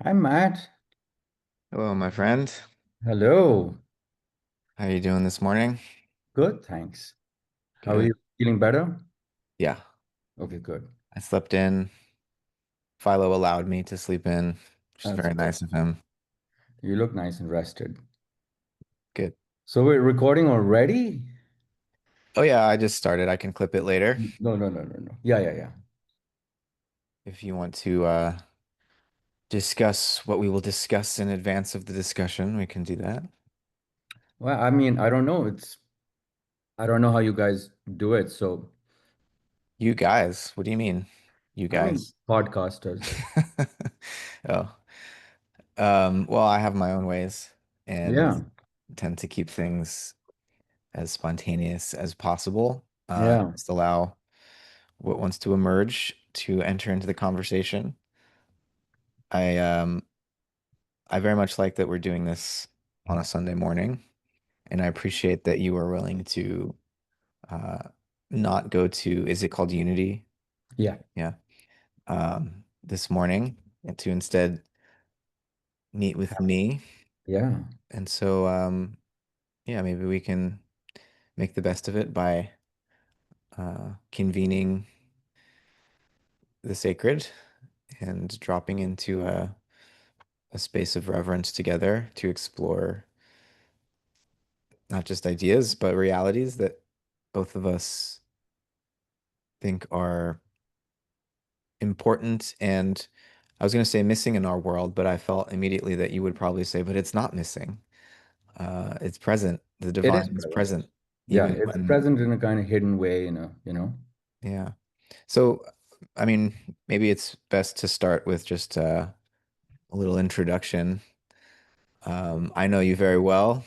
Hi, Matt. Hello, my friend. Hello. How are you doing this morning? Good, thanks. How are Good. you? Feeling better? Yeah, Okay, good. I slept in. Philo allowed me to sleep in, which is That's very good. nice of him. You look nice and rested. Good. So we're recording already? Oh yeah, I just started. I can clip it later. No, no, no, no, no. Yeah, yeah, yeah. If you want to discuss what we will discuss in advance of the discussion, we can do that. Well, I mean, I don't know. I don't know how you guys do it. So, You guys, what do you mean? You I mean, guys. podcasters. Oh, well, I have my own ways and Yeah, tend to keep things as spontaneous as possible. yeah, Just allow what wants to emerge to enter into the conversation. I I very much like that we're doing this on a Sunday morning, and I appreciate that you are willing to uh not go to, is it called Unity? yeah, Yeah. This morning and to instead meet with me. yeah, And so yeah, maybe we can make the best of it by convening the sacred and dropping into a space of reverence together to explore not just ideas, but realities that both of us think are important. And I was going to say missing in our world, but I felt immediately that you would probably say, but it's not missing. It's present. The it is divine is present. present, Yeah, even it's when, present in a kind of hidden way, you know. yeah. So, I mean, maybe it's best to start with just a little introduction. I know you very well.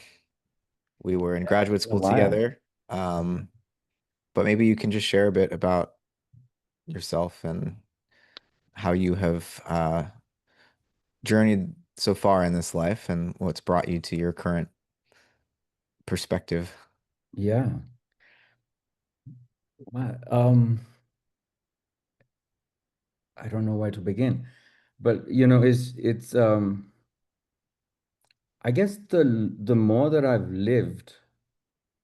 We were in graduate A school while. together. Um, but maybe you can just share a bit about yourself and how you have journeyed so far in this life and what's brought you to your current perspective. Yeah. I don't know where to begin, but it's I guess the more that I've lived,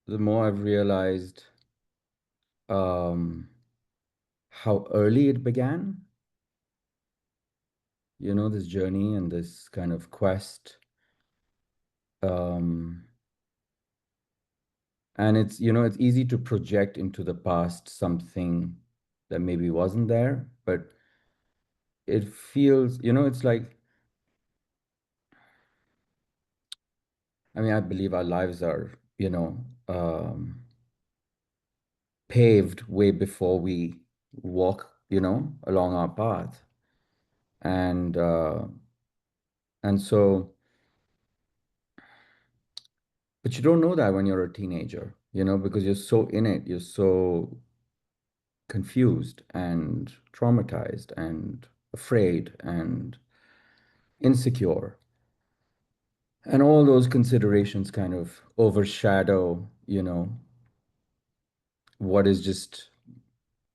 the more I've realized um how early it began, this journey and this kind of quest. Um and it's easy to project into the past something that maybe wasn't there, but it feels, it's like, I mean, I believe our lives are, paved way before we walk, along our path. And so, but you don't know that when you're a teenager, because you're so in it, you're so confused and traumatized and afraid and insecure. And all those considerations kind of overshadow, what is just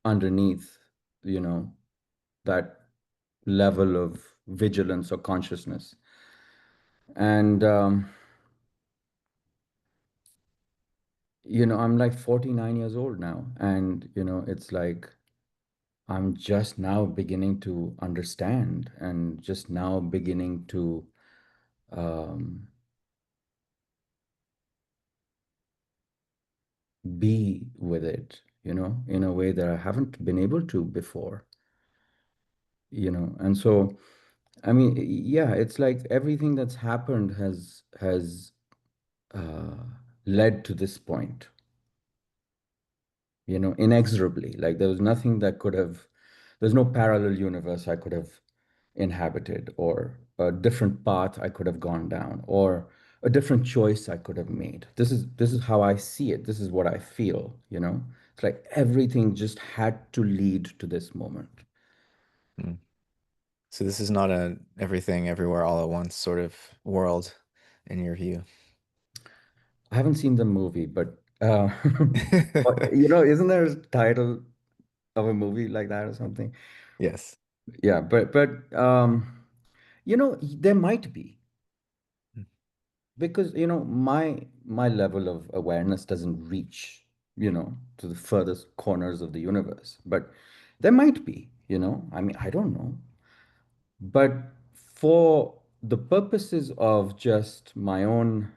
underneath, you know, that level of vigilance or consciousness. And I'm like 49 years old now, and it's like I'm just now beginning to understand and just now beginning to um, be with it, in a way that I haven't been able to before, and so I mean, yeah, it's like everything that's happened has uh, led to this point, inexorably. Like there was nothing that could have, there's no parallel universe I could have inhabited, or a different path I could have gone down, or a different choice I could have made. This is how I see it. This is what I feel. It's like everything just had to lead to this moment. Mm. So this is not a everything everywhere all at once sort of world in your view. I haven't seen the movie, but isn't there a title of a movie like that or something? Yes. Yeah, but There might be, Mm. because my level of awareness doesn't reach, to the furthest corners of the universe. But there might be, I mean, I don't know. But for the purposes of just my own,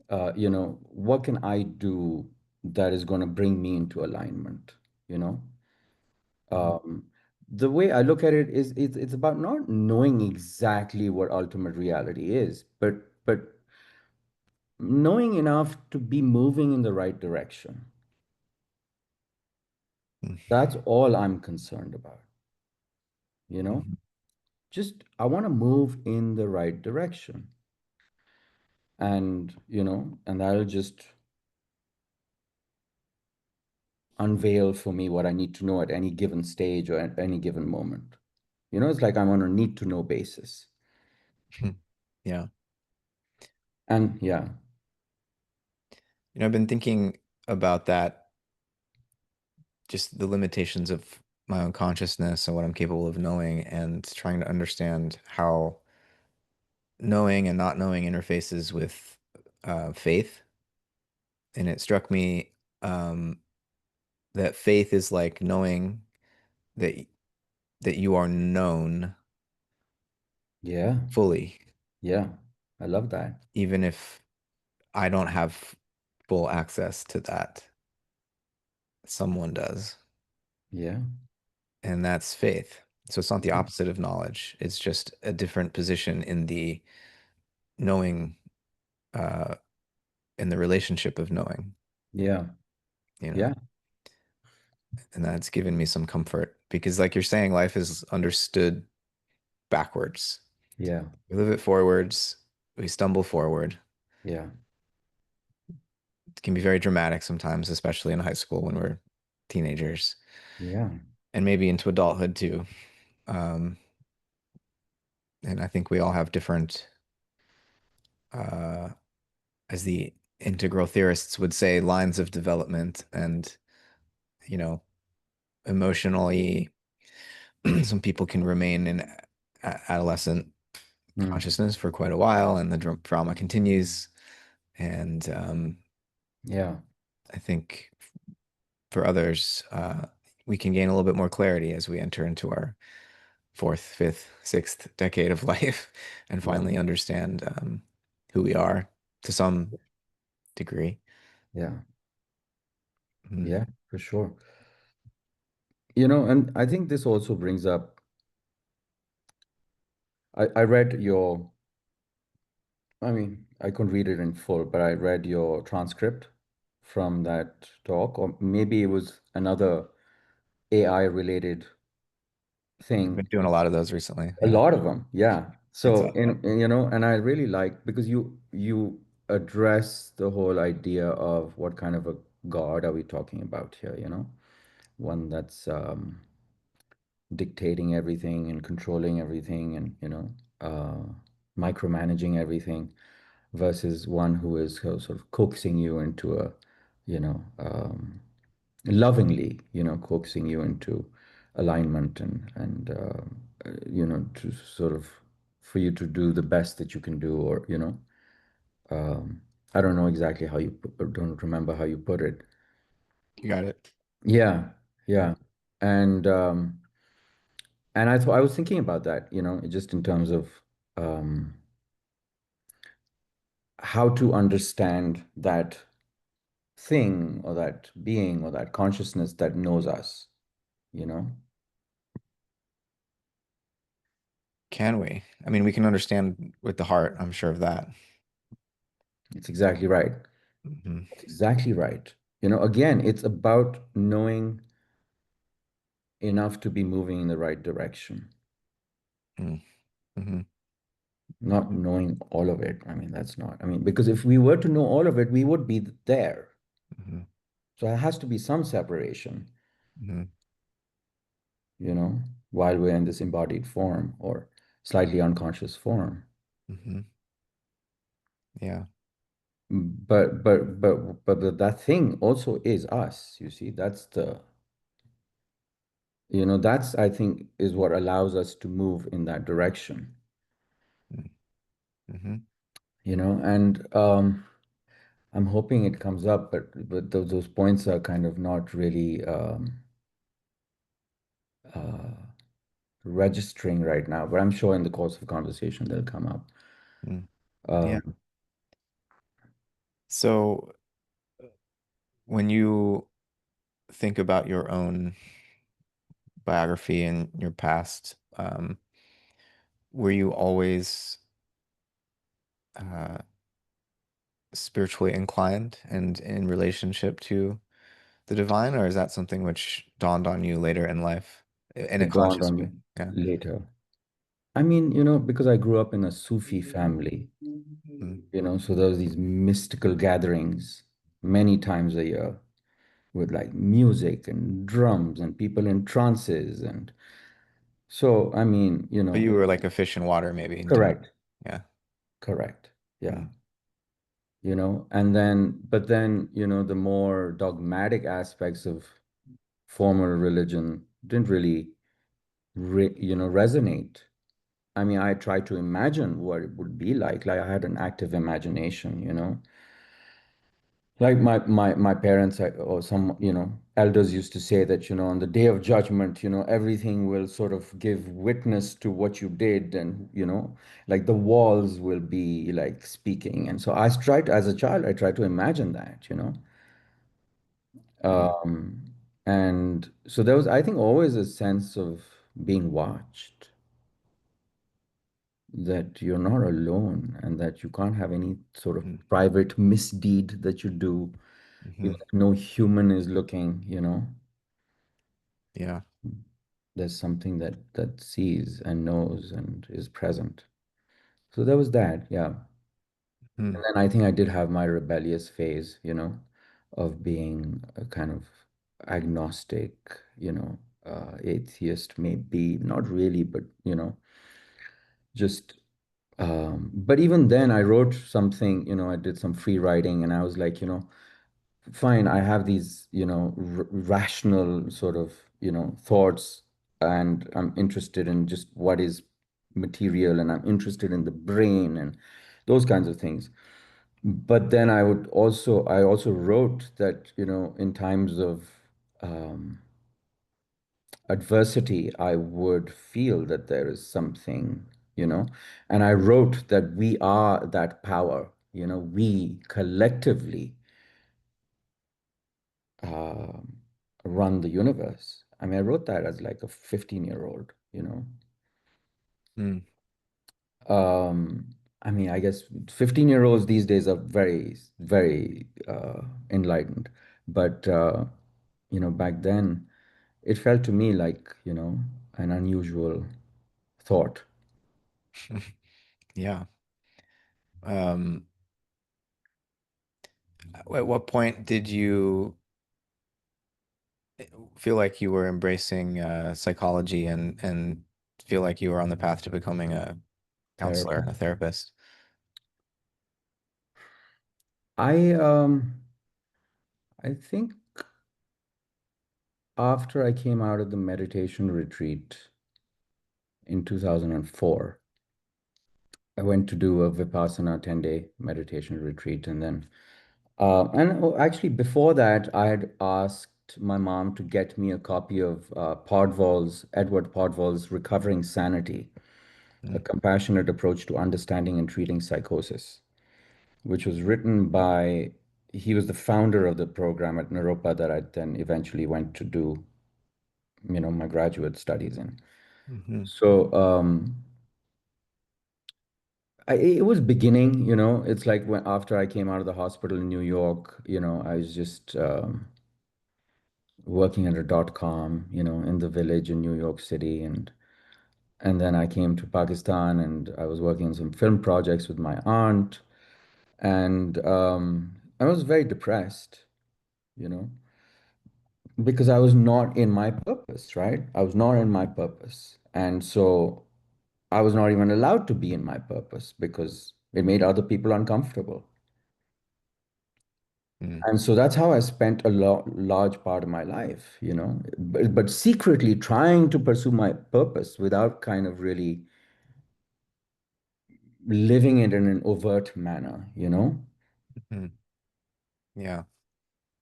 what can I do that is going to bring me into alignment, you know? Mhm. Um, the way I look at it is it's about not knowing exactly what ultimate reality is, but knowing enough to be moving in the right direction. Mm. That's all I'm concerned about, you know? Mhm. Just I want to move in the right direction. And that'll just unveil for me what I need to know at any given stage or at any given moment. It's like I'm on a need to know basis. Yeah. And yeah, I've been thinking about that, just the limitations of my own consciousness and what I'm capable of knowing, and trying to understand how knowing and not knowing interfaces with faith. And it struck me um, that faith is like knowing that you are known yeah, fully, yeah. I love that. even if I don't have full access to that. Someone does, Yeah, and that's faith. So it's not the yeah, opposite of knowledge. It's just a different position in the knowing, uh, in the relationship of knowing, yeah, you know. yeah, And that's given me some comfort because, like you're saying, life is understood backwards. yeah, We live it forwards, we stumble forward. yeah, It can be very dramatic sometimes, especially in high school when we're teenagers, yeah, and maybe into adulthood too. Um, and I think we all have different, uh, as the integral theorists would say, lines of development. And, you know, emotionally, some people can remain in adolescent mm, consciousness for quite a while, and the drama continues. And yeah, I think for others, we can gain a little bit more clarity as we enter into our fourth, fifth, sixth decade of life and yeah, finally understand who we are to some degree. yeah, Mm. yeah, for sure. And I think this also brings up, I read I mean, I couldn't read it in full, but I read your transcript from that talk, or maybe it was another AI related I've been thing. doing a lot of those recently. A Yeah, lot of them, yeah. it's So and I really like because you address the whole idea of what kind of a God are we talking about here, one that's dictating everything and controlling everything and uh, micromanaging everything versus one who is sort of coaxing you into a lovingly coaxing you into alignment and to sort of for you to do the best that you can do or um, I don't know exactly how don't remember how you put it. you got it. Yeah, yeah. And I thought I was thinking about that, just in terms of um, how to understand that thing or that being or that consciousness that knows us, you know? Can we? I mean, we can understand with the heart, I'm sure of that. It's exactly right. Hmm. It's exactly right. Again, it's about knowing enough to be moving in the right direction, Hmm. not knowing all of it. I mean, that's not, I mean, because if we were to know all of it, we would be there. Hmm. So there has to be some separation, Hmm. you know, while we're in this embodied form or slightly unconscious form. Hmm. Yeah. But that thing also is us, you see. That's I think is what allows us to move in that direction. Hmm. and I'm hoping it comes up, but those points are kind of not really uh, registering right now. But I'm sure in the course of conversation they'll come up. Mm. Yeah. Um, So when you think about your own biography and your past, were you always uh, spiritually inclined and in relationship to the divine, or is that something which dawned on you later in life in a it dawned conscious on me way? Yeah. later. I mean, because I grew up in a Sufi family, Mm. so there was these mystical gatherings many times a year with like music and drums and people in trances. And so, I mean, But you were like a fish in water, maybe, and didn't. correct, Yeah. correct. Yeah. Mm. And then, the more dogmatic aspects of formal religion didn't really, resonate. I mean, I tried to imagine what it would be like. Like I had an active imagination. Like my parents or some, elders used to say that, on the day of judgment, everything will sort of give witness to what you did, and, like the walls will be like speaking. And so as a child, I tried to imagine that. Mm. Um, and so there was, I think, always a sense of being watched, that you're not alone and that you can't have any sort of Mm. private misdeed that you do, Hmm. even if no human is looking. Yeah. There's something that sees and knows and is present. So there was that, yeah. And Mm. then I think I did have my rebellious phase, of being a kind of agnostic, atheist, maybe not really, but just but even then I wrote something, I did some free writing, and I was like, fine, I have these, rational sort of, thoughts, and I'm interested in just what is material, and I'm interested in the brain and those kinds of things. But then I also wrote that, in times of um, adversity, I would feel that there is something, and I wrote that we are that power, we collectively um, run the universe. I mean, I wrote that as like a 15-year-old. Mm. I mean, I guess 15-year-olds these days are very, very enlightened. But, back then, it felt to me like, an unusual thought. Yeah. Um, at what point did you feel like you were embracing psychology and feel like you were on the path to becoming a counselor, a Therapist. therapist? I I think after I came out of the meditation retreat in 2004, I went to do a Vipassana 10-day meditation retreat. And then, actually, before that, I had asked my mom to get me a copy of Edward Podwell's Recovering Sanity, a Mm. compassionate approach to understanding and treating psychosis, which was written by, he was the founder of the program at Naropa that I then eventually went to do, my graduate studies in. Hmm. So, it was beginning, it's like when after I came out of the hospital in New York, I was just working at a .com, in the village in New York City, and then I came to Pakistan, and I was working on some film projects with my aunt, and I was very depressed, you know, because I was not in my purpose, right? I was not in my purpose, and so I was not even allowed to be in my purpose because it made other people uncomfortable. Mm. And so that's how I spent a large part of my life, but secretly trying to pursue my purpose without kind of really living it in an overt manner, you know? Mm. Yeah.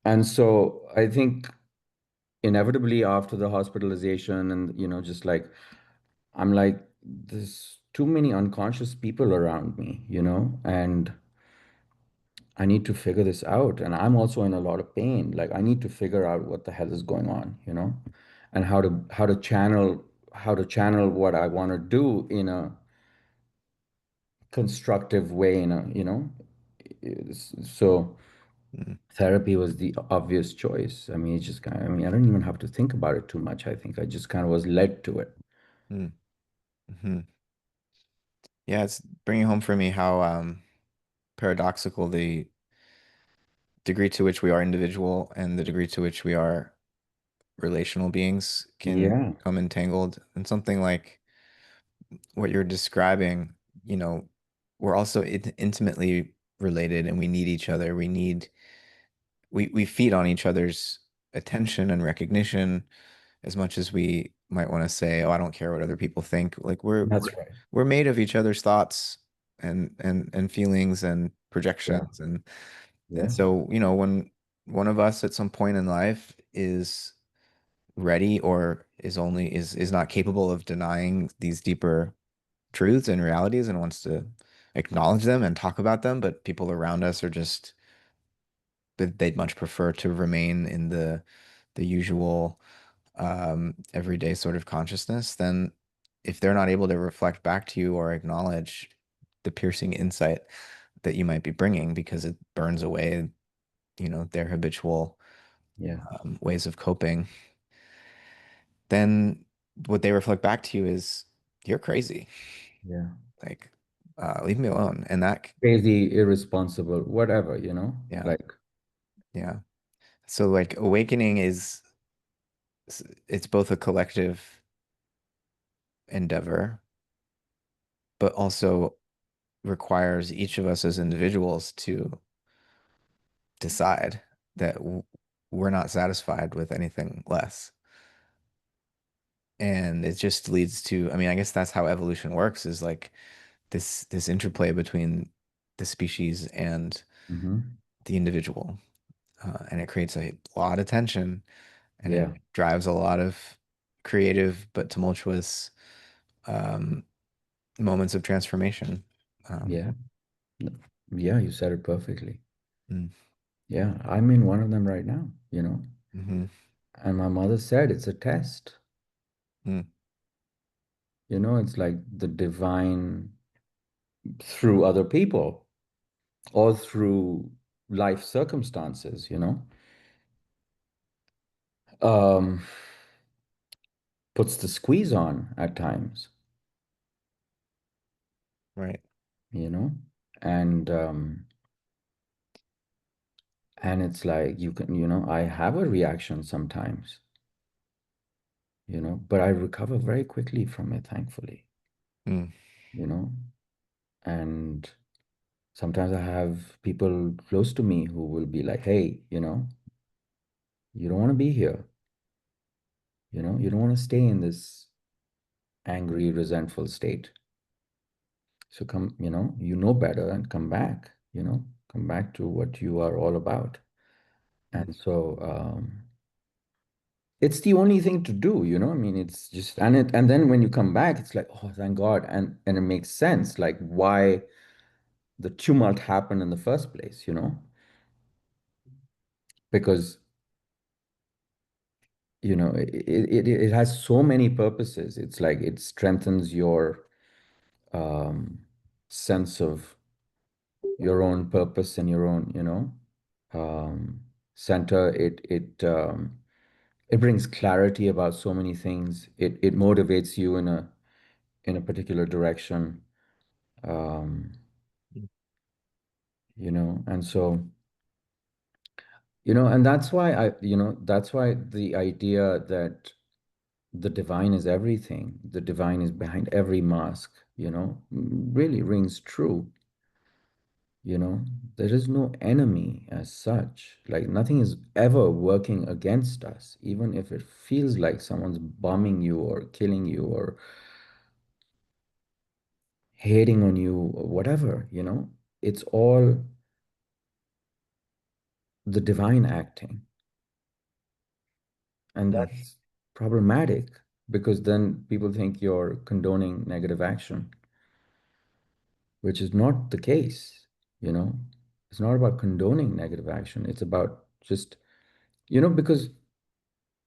And so I think inevitably after the hospitalization and, just like, I'm like, there's too many unconscious people around me, and I need to figure this out. And I'm also in a lot of pain. Like I need to figure out what the hell is going on, and how to channel what I want to do in a constructive way, so Mm. therapy was the obvious choice. I mean, it just kind of, I mean, I don't even have to think about it too much. I think I just kind of was led to it. Mm. Hmm. Yeah, it's bringing home for me how paradoxical the degree to which we are individual and the degree to which we are relational beings can Yeah, come entangled. And something like what you're describing, we're also intimately related and we need each other. We feed on each other's attention and recognition as much as we might want to say, "Oh, I don't care what other people think." Like that's right. we're made of each other's thoughts and feelings and Yeah, projections and yeah, so, when one of us at some point in life is ready or is not capable of denying these deeper truths and realities and wants to acknowledge them and talk about them, but people around us are just they'd much prefer to remain in the usual everyday sort of consciousness, then if they're not able to reflect back to you or acknowledge the piercing insight that you might be bringing because it burns away, their habitual yeah, ways of coping, then what they reflect back to you is you're crazy. yeah. Like, leave me alone. And that, Crazy, irresponsible, whatever, yeah, like, yeah. So like awakening it's both a collective endeavor, but also requires each of us as individuals to decide that we're not satisfied with anything less. And it just leads to, I mean, I guess that's how evolution works is like this interplay between the species and hmm the individual. And it creates a lot of tension and it yeah, drives a lot of creative but tumultuous um, moments of transformation. Um, yeah, yeah, you said it perfectly. mm, Yeah, I'm in one of them right now, mhm, and my mother said it's a test. mm, It's like the divine through other people or through life circumstances, um, puts the squeeze on at times, right. you know, and and it's like I have a reaction sometimes, but I recover very quickly from it, thankfully, Mm, you know, and sometimes I have people close to me who will be like, hey, you don't want to be here, you don't want to stay in this angry, resentful state. So come, you know better and come back, come back to what you are all about. mm, And so it's the only thing to do, I mean, it's just and then when you come back, it's like, oh, thank God. And it makes sense, like why the tumult happened in the first place, because it has so many purposes. It's like it strengthens your um sense of your own purpose and your own, um, center. It brings clarity about so many things. It motivates you in a particular direction. Um, and so, and that's why the idea that the divine is everything, the divine is behind every mask, really rings true. You know, there is no enemy as such. Like nothing is ever working against us, even if it feels like someone's bombing you or killing you or, hating on you, or whatever, you know, it's all the divine acting. And Mm. that's problematic because then people think you're condoning negative action, which is not the case, you know. It's not about condoning negative action. It's about just, you know, because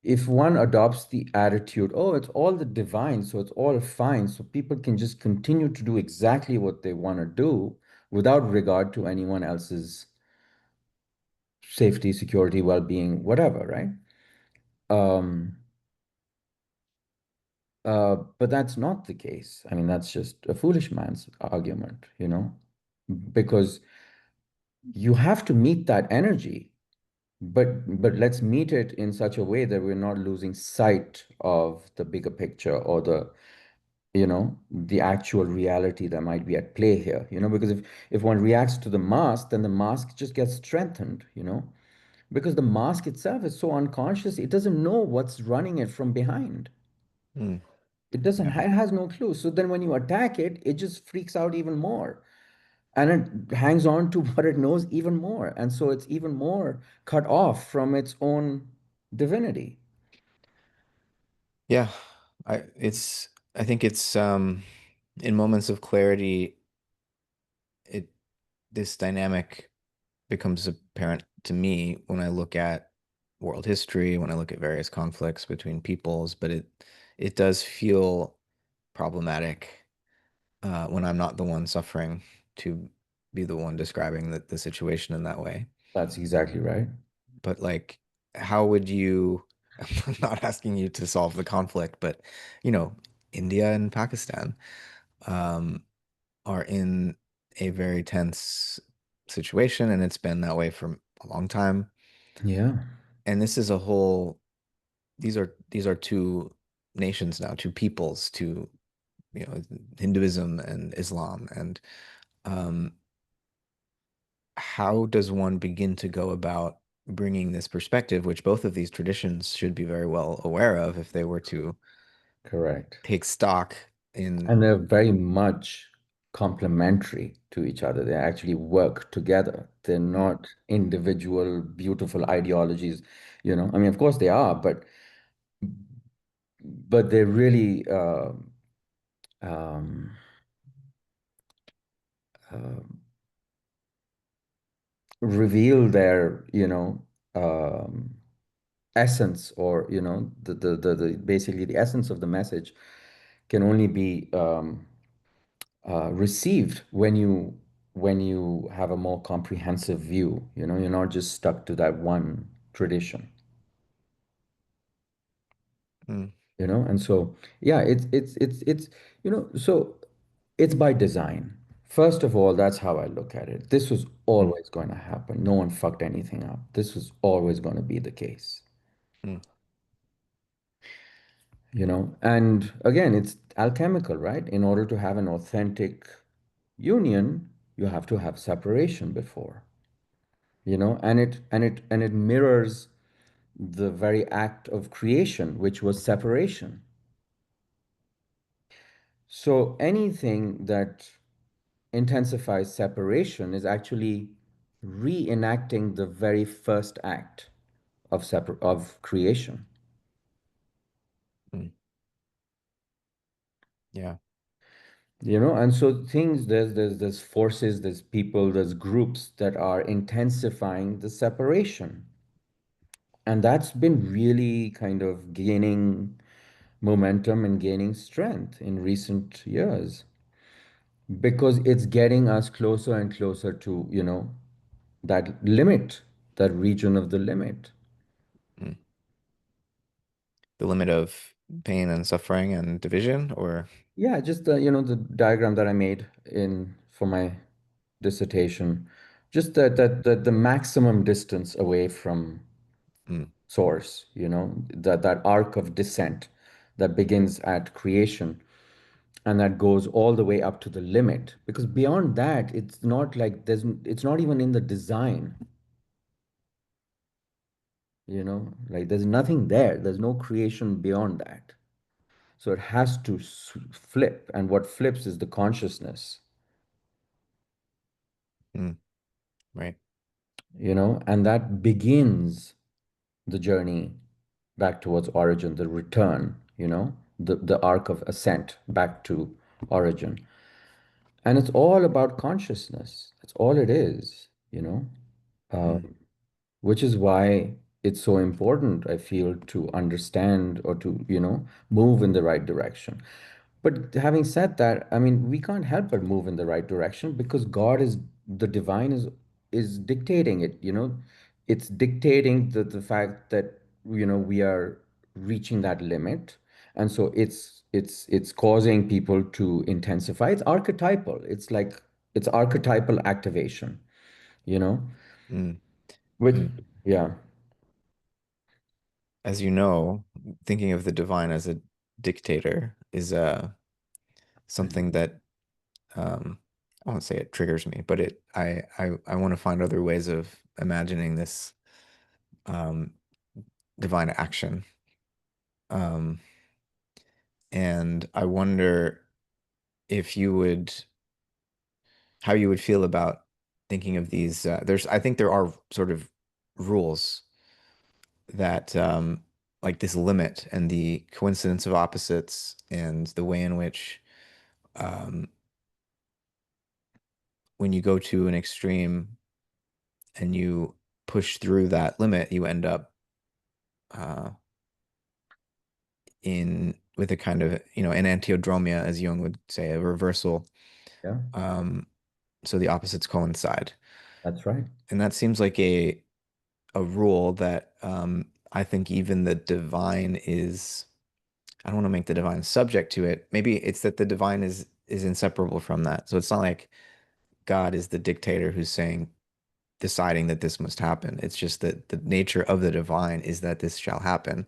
if one adopts the attitude, oh, it's all the divine, so it's all fine, so people can just continue to do exactly what they want to do without regard to anyone else's safety, security, well-being, whatever, right? Um, but that's not the case. I mean, that's just a foolish man's argument, you know, because you have to meet that energy, but let's meet it in such a way that we're not losing sight of the bigger picture or the, you know, the actual reality that might be at play here, you know, because if one reacts to the mask, then the mask just gets strengthened, you know, because the mask itself is so unconscious, it doesn't know what's running it from behind. Mm. It doesn't, Yeah. it has no clue. So then when you attack it, it just freaks out even more. And it hangs on to what it knows even more. And so it's even more cut off from its own divinity. Yeah. I think it's in moments of clarity, it this dynamic becomes apparent to me when I look at world history, when I look at various conflicts between peoples, but it does feel problematic when I'm not the one suffering to be the one describing the situation in that way. That's exactly right. But like, how would you, I'm not asking you to solve the conflict, but you know, India and Pakistan um, are in a very tense situation, and it's been that way for a long time. Yeah, And this is a whole, these are two nations now, two peoples, two, you know, Hinduism and Islam. And um, how does one begin to go about bringing this perspective, which both of these traditions should be very well aware of if they were to correct. take stock in. And they're very much complementary to each other. They actually work together. They're Mm, not individual, beautiful ideologies, you know. I mean, of course they are, but they really um, um reveal their, you know, essence, or, you know, the basically the essence of the message can only be received when you have a more comprehensive view. You know, you're not just stuck to that one tradition. mm, You know, and so yeah, it's you know, so it's by design. First of all, that's how I look at it. This was mm, always going to happen. No one fucked anything up. This was always going to be the case. mm, You know, and again, it's alchemical, right? In order to have an authentic union, you have to have separation before, you know, and it mirrors the very act of creation, which was separation. So anything that intensifies separation is actually reenacting the very first act of creation. mm. Yeah. You know, and so things, there's forces, there's people, there's groups that are intensifying the separation. And that's been really kind of gaining momentum and gaining strength in recent years because it's getting us closer and closer to, you know, that limit, that region of the limit. Mm. The limit of pain and suffering and division, or Yeah, just the, you know, the diagram that I made in for my dissertation, just that the maximum distance away from mm, source, you know, that arc of descent that begins at creation and that goes all the way up to the limit. Because beyond that, it's not like it's not even in the design, you know, like there's nothing there. There's no creation beyond that. So it has to flip, and what flips is the consciousness, Mm, right. and that begins the journey back towards origin, the return, the arc of ascent back to origin. And it's all about consciousness. That's all it is, Mm, Um, which is why it's so important, I feel, to understand or to, move in the right direction. But having said that, I mean, we can't help but move in the right direction because the divine is dictating it, It's dictating the fact that, we are reaching that limit. And so it's causing people to intensify. It's archetypal. It's archetypal activation, you know, mm, which, mm. yeah, As you know, thinking of the divine as a dictator is something that I won't say it triggers me, but I want to find other ways of imagining this um, divine action. Um, and I wonder if you would, how you would feel about thinking of these. I think there are sort of rules that, like this limit and the coincidence of opposites and the way in which, um, when you go to an extreme and you push through that limit, you end up uh, in with a kind of, an antiodromia, as Jung would say, a reversal. yeah, Um, so the opposites coincide. that's right. And that seems like a rule that, I think even the divine is, I don't want to make the divine subject to it. Maybe it's that the divine is inseparable from that. So it's not like God is the dictator who's saying, deciding that this must happen. It's just that the nature of the divine is that this shall happen.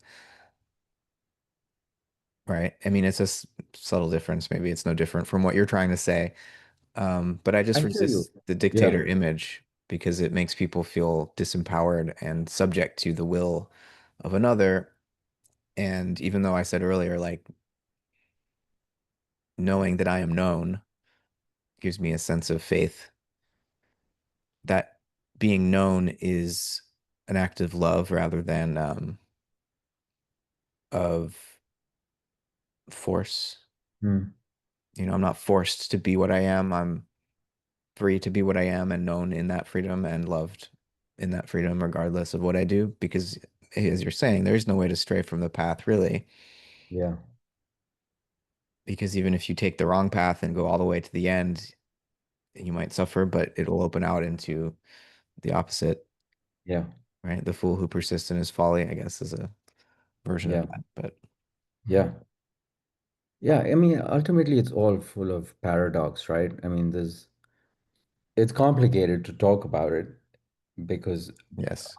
Right. I mean, it's a subtle difference. Maybe it's no different from what you're trying to say. But I I just hear you. resist the Yeah. dictator image because it makes people feel disempowered and subject to the will of another. And even though I said earlier, like knowing that I am known gives me a sense of faith, that being known is an act of love rather than, of force. Hmm. I'm not forced to be what I am. I'm free to be what I am and known in that freedom and loved in that freedom, regardless of what I do. Because, as you're saying, there's no way to stray from the path, really. Yeah. Because even if you take the wrong path and go all the way to the end, you might suffer, but it'll open out into the opposite, Yeah. right? The fool who persists in his folly, I guess, is a version of Yeah. that. But Yeah. Yeah. I mean, ultimately, it's all full of paradox, right? I mean, it's complicated to talk about it because, yes.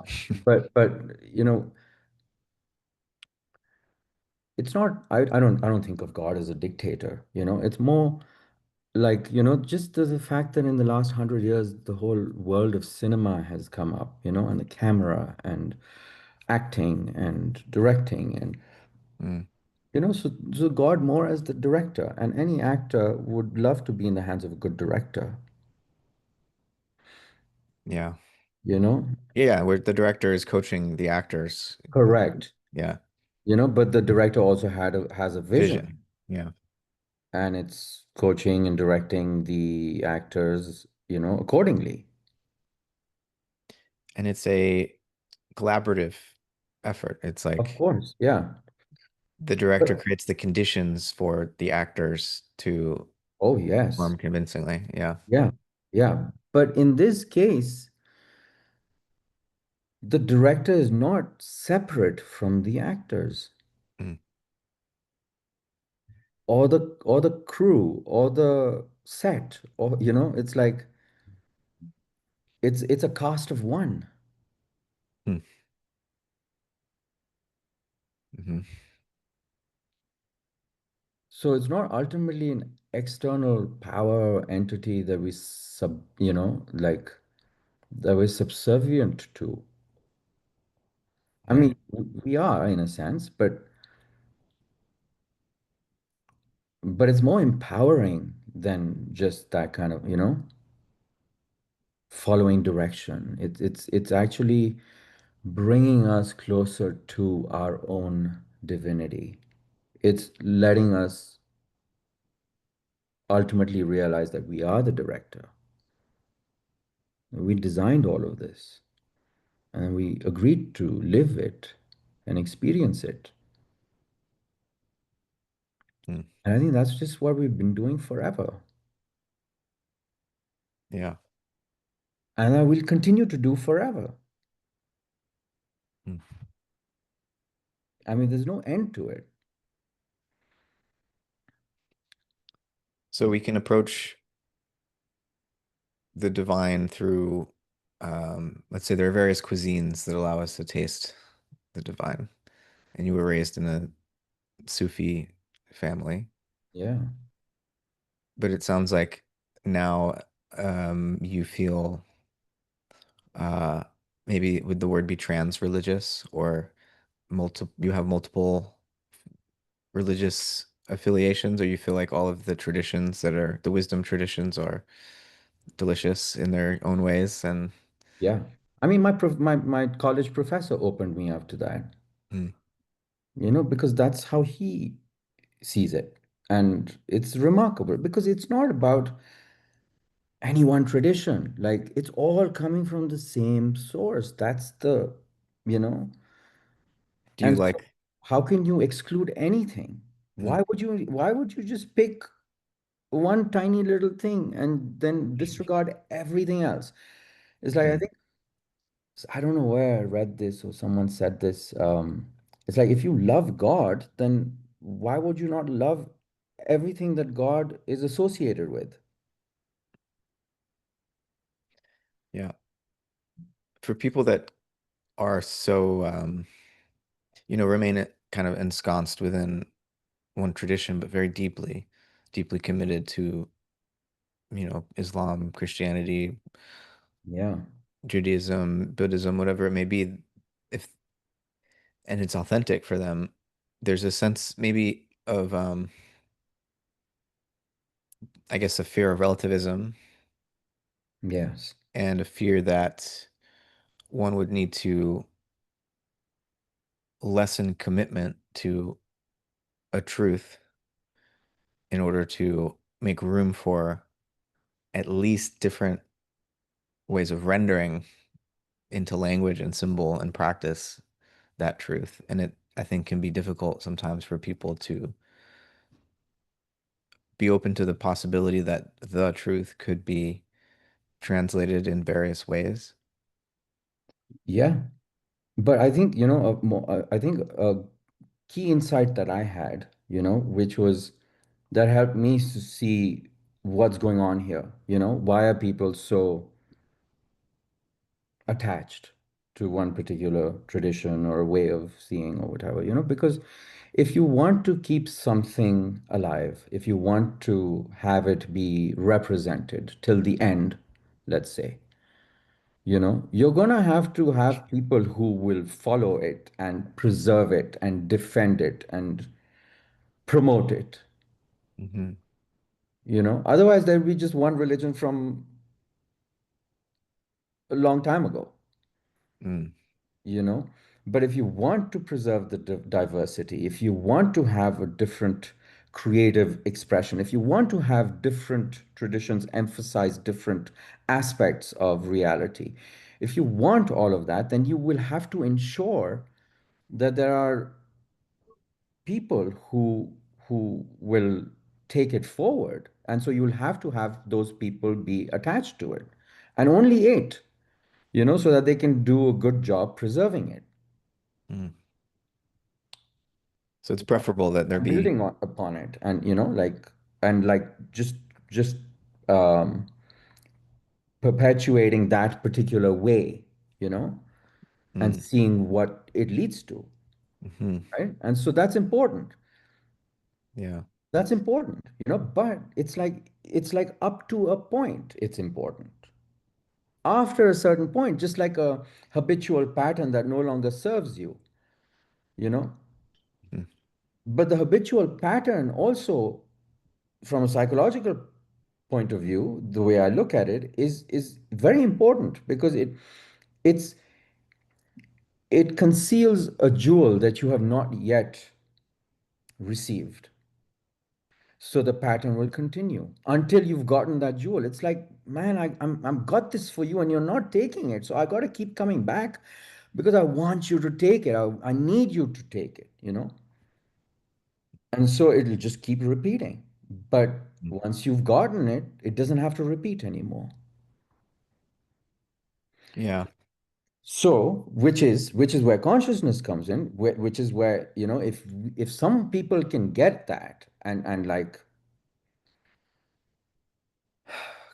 but, it's not, I don't think of God as a dictator, it's more like, just the fact that in the last 100 years, the whole world of cinema has come up, and the camera and acting and directing and Mm, so God more as the director, and any actor would love to be in the hands of a good director, yeah. you know? Yeah, where the director is coaching the actors. Correct. Yeah. But the director also has a Vision. vision, Yeah. and it's coaching and directing the actors, accordingly. And it's a collaborative effort. It's Of like course, yeah. the director But creates the conditions for the actors to oh yes, perform convincingly. Yeah. yeah, yeah. But in this case, the director is not separate from the actors Mm, or the crew or the set, or it's like it's a cast of one. mm, mhm. So it's not ultimately an external power or entity that like that we're subservient to. I Yeah. mean, we are in a sense, but but it's more empowering than just that kind of, following direction. It's actually bringing us closer to our own divinity. It's letting us ultimately realize that we are the director. We designed all of this and we agreed to live it and experience it. Mm. And I think that's just what we've been doing forever. Yeah. And I will continue to do forever. Mm. I mean, there's no end to it. So we can approach the divine through, let's say there are various cuisines that allow us to taste the divine. And you were raised in a Sufi family, Yeah. but it sounds like now you feel uh, maybe would the word be trans-religious or you have multiple religious affiliations, or you feel like all of the traditions that are the wisdom traditions are delicious in their own ways and Yeah. I mean, my college professor opened me up to that, mm, because that's how he sees it. And it's remarkable because it's not about any one tradition. Like it's all coming from the same source. That's you know, do you and so like how can you exclude anything? mm, Why would you just pick one tiny little thing and then disregard everything else? It's like I mm, think I don't know where I read this or someone said this. It's like if you love God, then why would you not love everything that God is associated with? yeah, for people that are so remain kind of ensconced within one tradition but very deeply committed to Islam, Christianity, Yeah. Judaism, Buddhism, whatever it may be, if and it's authentic for them, there's a sense maybe of I guess a fear of relativism Yes. and a fear that one would need to lessen commitment to a truth in order to make room for at least different ways of rendering into language and symbol and practice that truth. And it, I think, can be difficult sometimes for people to be open to the possibility that the truth could be translated in various ways. Yeah. But I think, I think a key insight that I had, which was that helped me to see what's going on here. Why are people so attached to one particular tradition or way of seeing or whatever, because if you want to keep something alive, if you want to have it be represented till the end, let's say, you're going to have people who will follow it and preserve it and defend it and promote it, Hmm. Otherwise there'll be just one religion from a long time ago. Mm, you know but if you want to preserve the diversity, if you want to have a different creative expression, if you want to have different traditions emphasize different aspects of reality, if you want all of that, then you will have to ensure that there are people who will take it forward, and so you'll have to have those people be attached to it, and only it, so that they can do a good job preserving it. mm. So it's preferable that there be. Building upon it, and just um perpetuating that particular way, you know and Mm, seeing what it leads to, hmm. right? And so Yeah. that's important, but it's like up to a point it's important. After a certain point, just like a habitual pattern that no longer serves you, you know Mm, but the habitual pattern also from a psychological point of view, the way I look at it is very important because it's it conceals a jewel that you have not yet received. So the pattern will continue until you've gotten that jewel. It's like, man, I'm got this for you and you're not taking it. So I got to keep coming back because I want you to take it. I need you to take it, you know? And so it'll just keep repeating. But Mm. once you've gotten it, it doesn't have to repeat anymore. Yeah. So, which is where consciousness comes in, which is where, you know, if some people can get that and like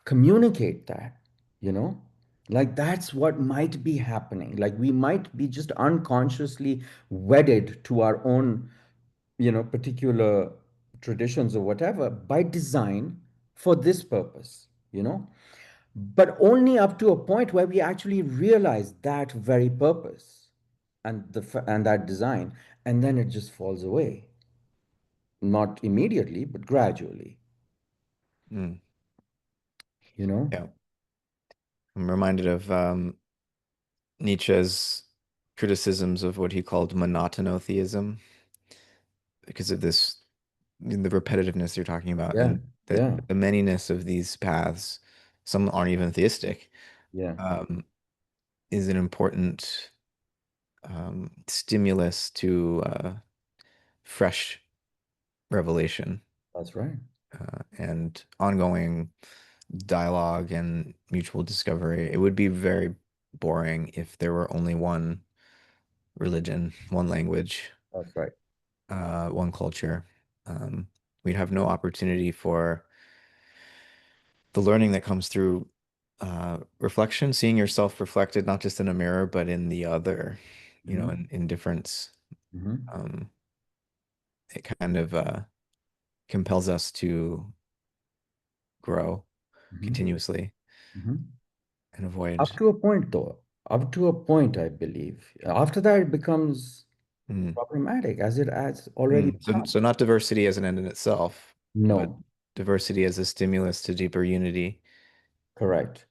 communicate that, you know, like that's what might be happening. Like we might be just unconsciously wedded to our own, you know, particular traditions or whatever by design for this purpose, you know, but only up to a point where we actually realize that very purpose and that design, and then it just falls away, not immediately, but gradually, Mm. you know. Yeah. I'm reminded of Nietzsche's criticisms of what he called monotontheism because of this the repetitiveness you're talking about Yeah, and that yeah, the manyness of these paths, some aren't even theistic, yeah, um, is an important stimulus to fresh revelation that's right. and ongoing dialogue and mutual discovery. It would be very boring if there were only one religion, one language, That's right. one culture. Um, we'd have no opportunity for the learning that comes through reflection, seeing yourself reflected not just in a mirror, but in the other, Hmm. in difference. Hmm. Um, it kind of compels us to grow Hmm. continuously Hmm. and avoid. Up to a point, though. Up to a point, I believe. After that, it becomes Mm, problematic, as it has already So become. not diversity as an end in itself, but No, diversity as a stimulus to deeper unity. correct.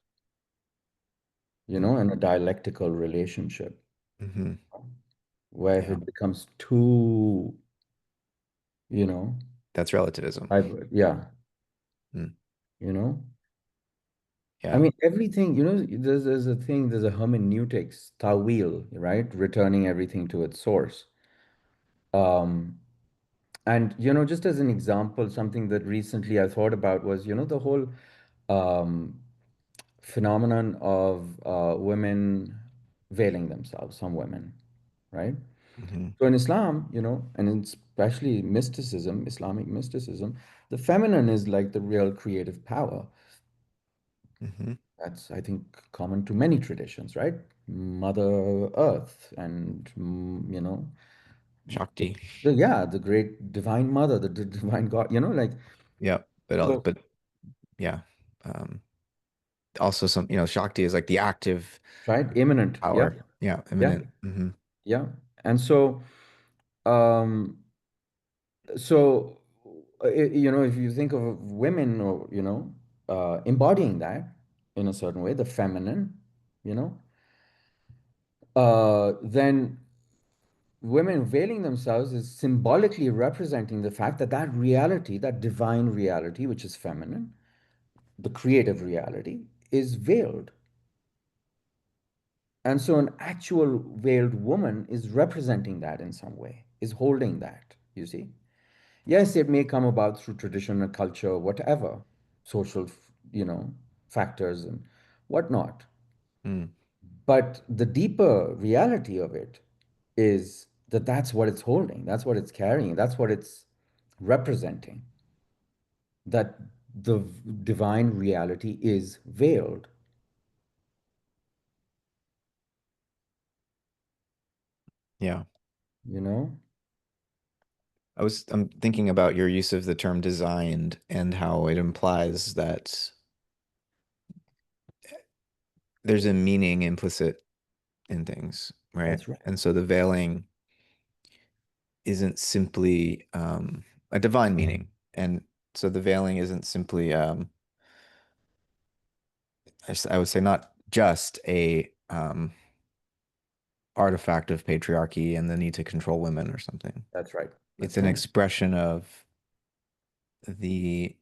You know, in a dialectical relationship, Mm-hmm. where if Yeah, it becomes too, you know, that's relativism. yeah, Mm, you know, I yeah. mean, everything, you know, there's a thing, there's a hermeneutics, tawil, right? Returning everything to its source. Um, and, you know, just as an example, something that recently I thought about was, you know, the whole um, phenomenon of women veiling themselves, some women, right? Hmm. So in Islam, you know, and especially mysticism, Islamic mysticism, the feminine is like the real creative power. Hmm. That's, I think, common to many traditions, right? Mother Earth and, you know, Shakti. yeah, the great divine mother, the divine God, you know, like, Yeah, so, but yeah. Um, Also some, Shakti is like the active right? Imminent. Yeah, power. Yeah, yeah, imminent. Hmm. yeah. And so, um, so, you know, if you think of women or, you know, embodying that in a certain way, the feminine, you know, then women veiling themselves is symbolically representing the fact that that reality, that divine reality, which is feminine, the creative reality, is veiled. And so an actual veiled woman is representing that in some way, is holding that, you see? Yes, it may come about through tradition and culture, whatever, social, you know, factors and whatnot. Mm, But the deeper reality of it is that that's what it's holding, that's what it's carrying, that's what it's representing, that the divine reality is veiled, yeah. you know? I'm thinking about your use of the term designed and how it implies that there's a meaning implicit in things, right? That's right. And so the veiling isn't simply a divine meaning. And So the veiling isn't simply, I would say not just a artifact of patriarchy and the need to control women or something. That's right. It's That's an right. expression of the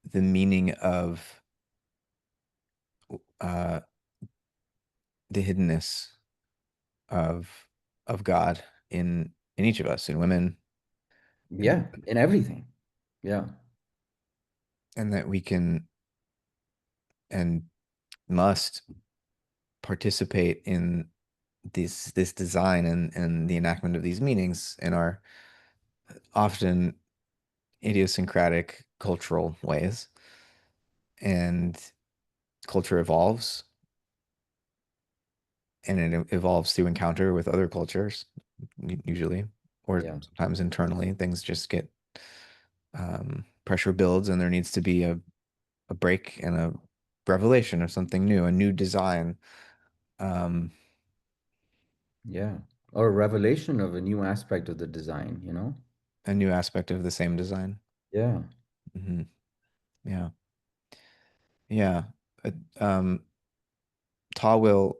the meaning of uh, the hiddenness of God in each of us, in women, and Yeah, in everything. Yeah, that we can and must participate in this design and the enactment of these meanings in our often idiosyncratic cultural ways. And culture evolves, and it evolves through encounter with other cultures, usually, or yeah, sometimes internally. Things just get pressure builds, and there needs to be a break and a revelation of something new, a new design, um, yeah. Or a revelation of a new aspect of the design, you know? a new aspect of the same design. Yeah, Hmm. Yeah, yeah. Uh, Um, Tawil,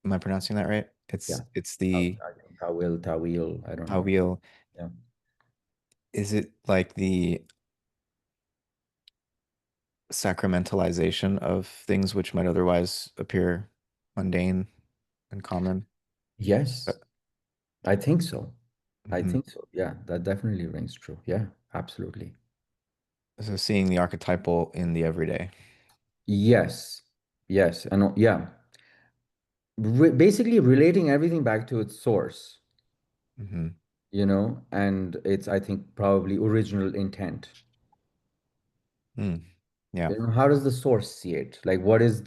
am I pronouncing that right? yeah. It's the I think Tawil, I don't know. Tawil. Yeah. Is it like the sacramentalization of things which might otherwise appear mundane and common? Uh, Yes, I think so. I mhm. think so. Yeah, that definitely rings true. Yeah, absolutely. So seeing the archetypal in the everyday. Yes, yes. And yeah, basically relating everything back to its source, Hmm. and it's, I think, probably original intent. Mm. Yeah. How does the source see it? Like, how does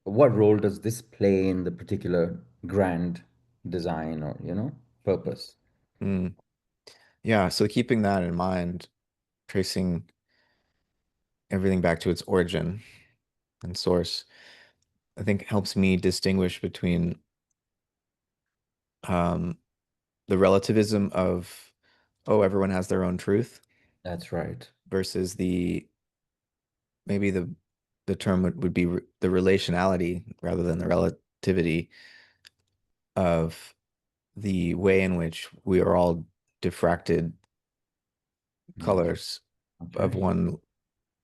what role does this play in the particular grand design or, purpose? Mm. Yeah. So keeping that in mind, tracing everything back to its origin and source, I think helps me distinguish between um, the relativism of, oh, everyone has their own truth That's right. versus maybe the term would be the relationality rather than the relativity of the way in which we are all diffracted Yes. colors of Okay.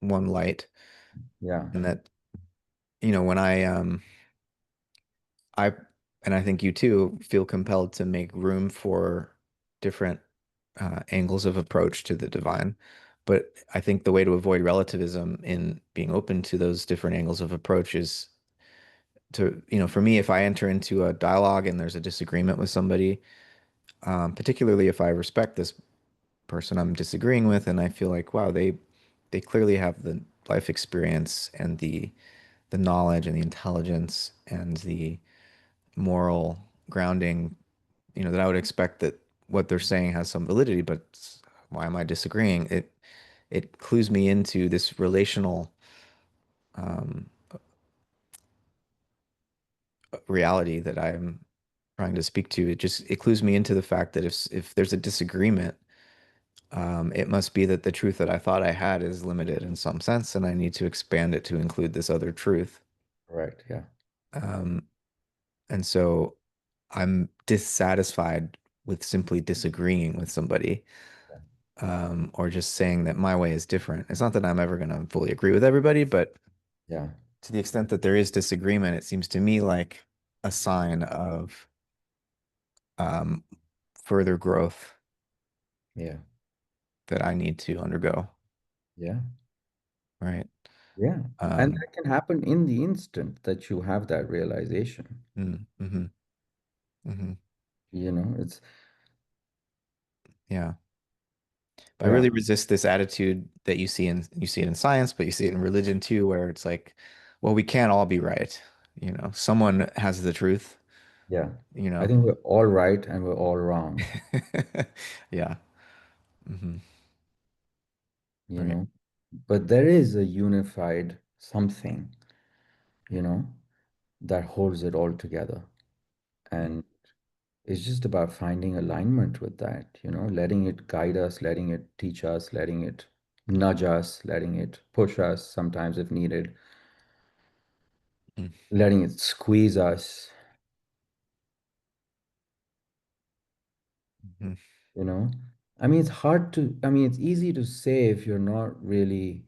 one light. Yeah. And that, when I and I think you too feel compelled to make room for different angles of approach to the divine. But I think the way to avoid relativism in being open to those different angles of approach is to, for me, if I enter into a dialogue and there's a disagreement with somebody, particularly if I respect this person I'm disagreeing with, and I feel like, wow, they clearly have the life experience and the knowledge and the intelligence and the moral grounding, that I would expect that what they're saying has some validity, but why am I disagreeing? It clues me into this relational um, reality that I'm trying to speak to. It clues me into the fact that if there's a disagreement, it must be that the truth that I thought I had is limited in some sense, and I need to expand it to include this other truth. Correct. Yeah. Um, and so I'm dissatisfied with simply disagreeing with somebody, Yeah. or just saying that my way is different. It's not that I'm ever going to fully agree with everybody, but Yeah. to the extent that there is disagreement, it seems to me like a sign of um, further growth Yeah. that I need to undergo, Yeah. right? Yeah. And Um, that can happen in the instant that you have that realization. mhm, mhm. It's, Yeah. But I yeah. really resist this attitude that you see it in science, but you see it in religion too, where it's like, well, we can't all be right. Someone has the truth, Yeah. you I know. think we're all right and we're all wrong, Yeah. Hmm. you Right. know. But there is a unified something, you know, that holds it all together. And it's just about finding alignment with that, letting it guide us, letting it teach us, letting it nudge us, letting it push us sometimes if needed, Mm, letting it squeeze us, mhm. you know. I mean, it's easy to say if you're not really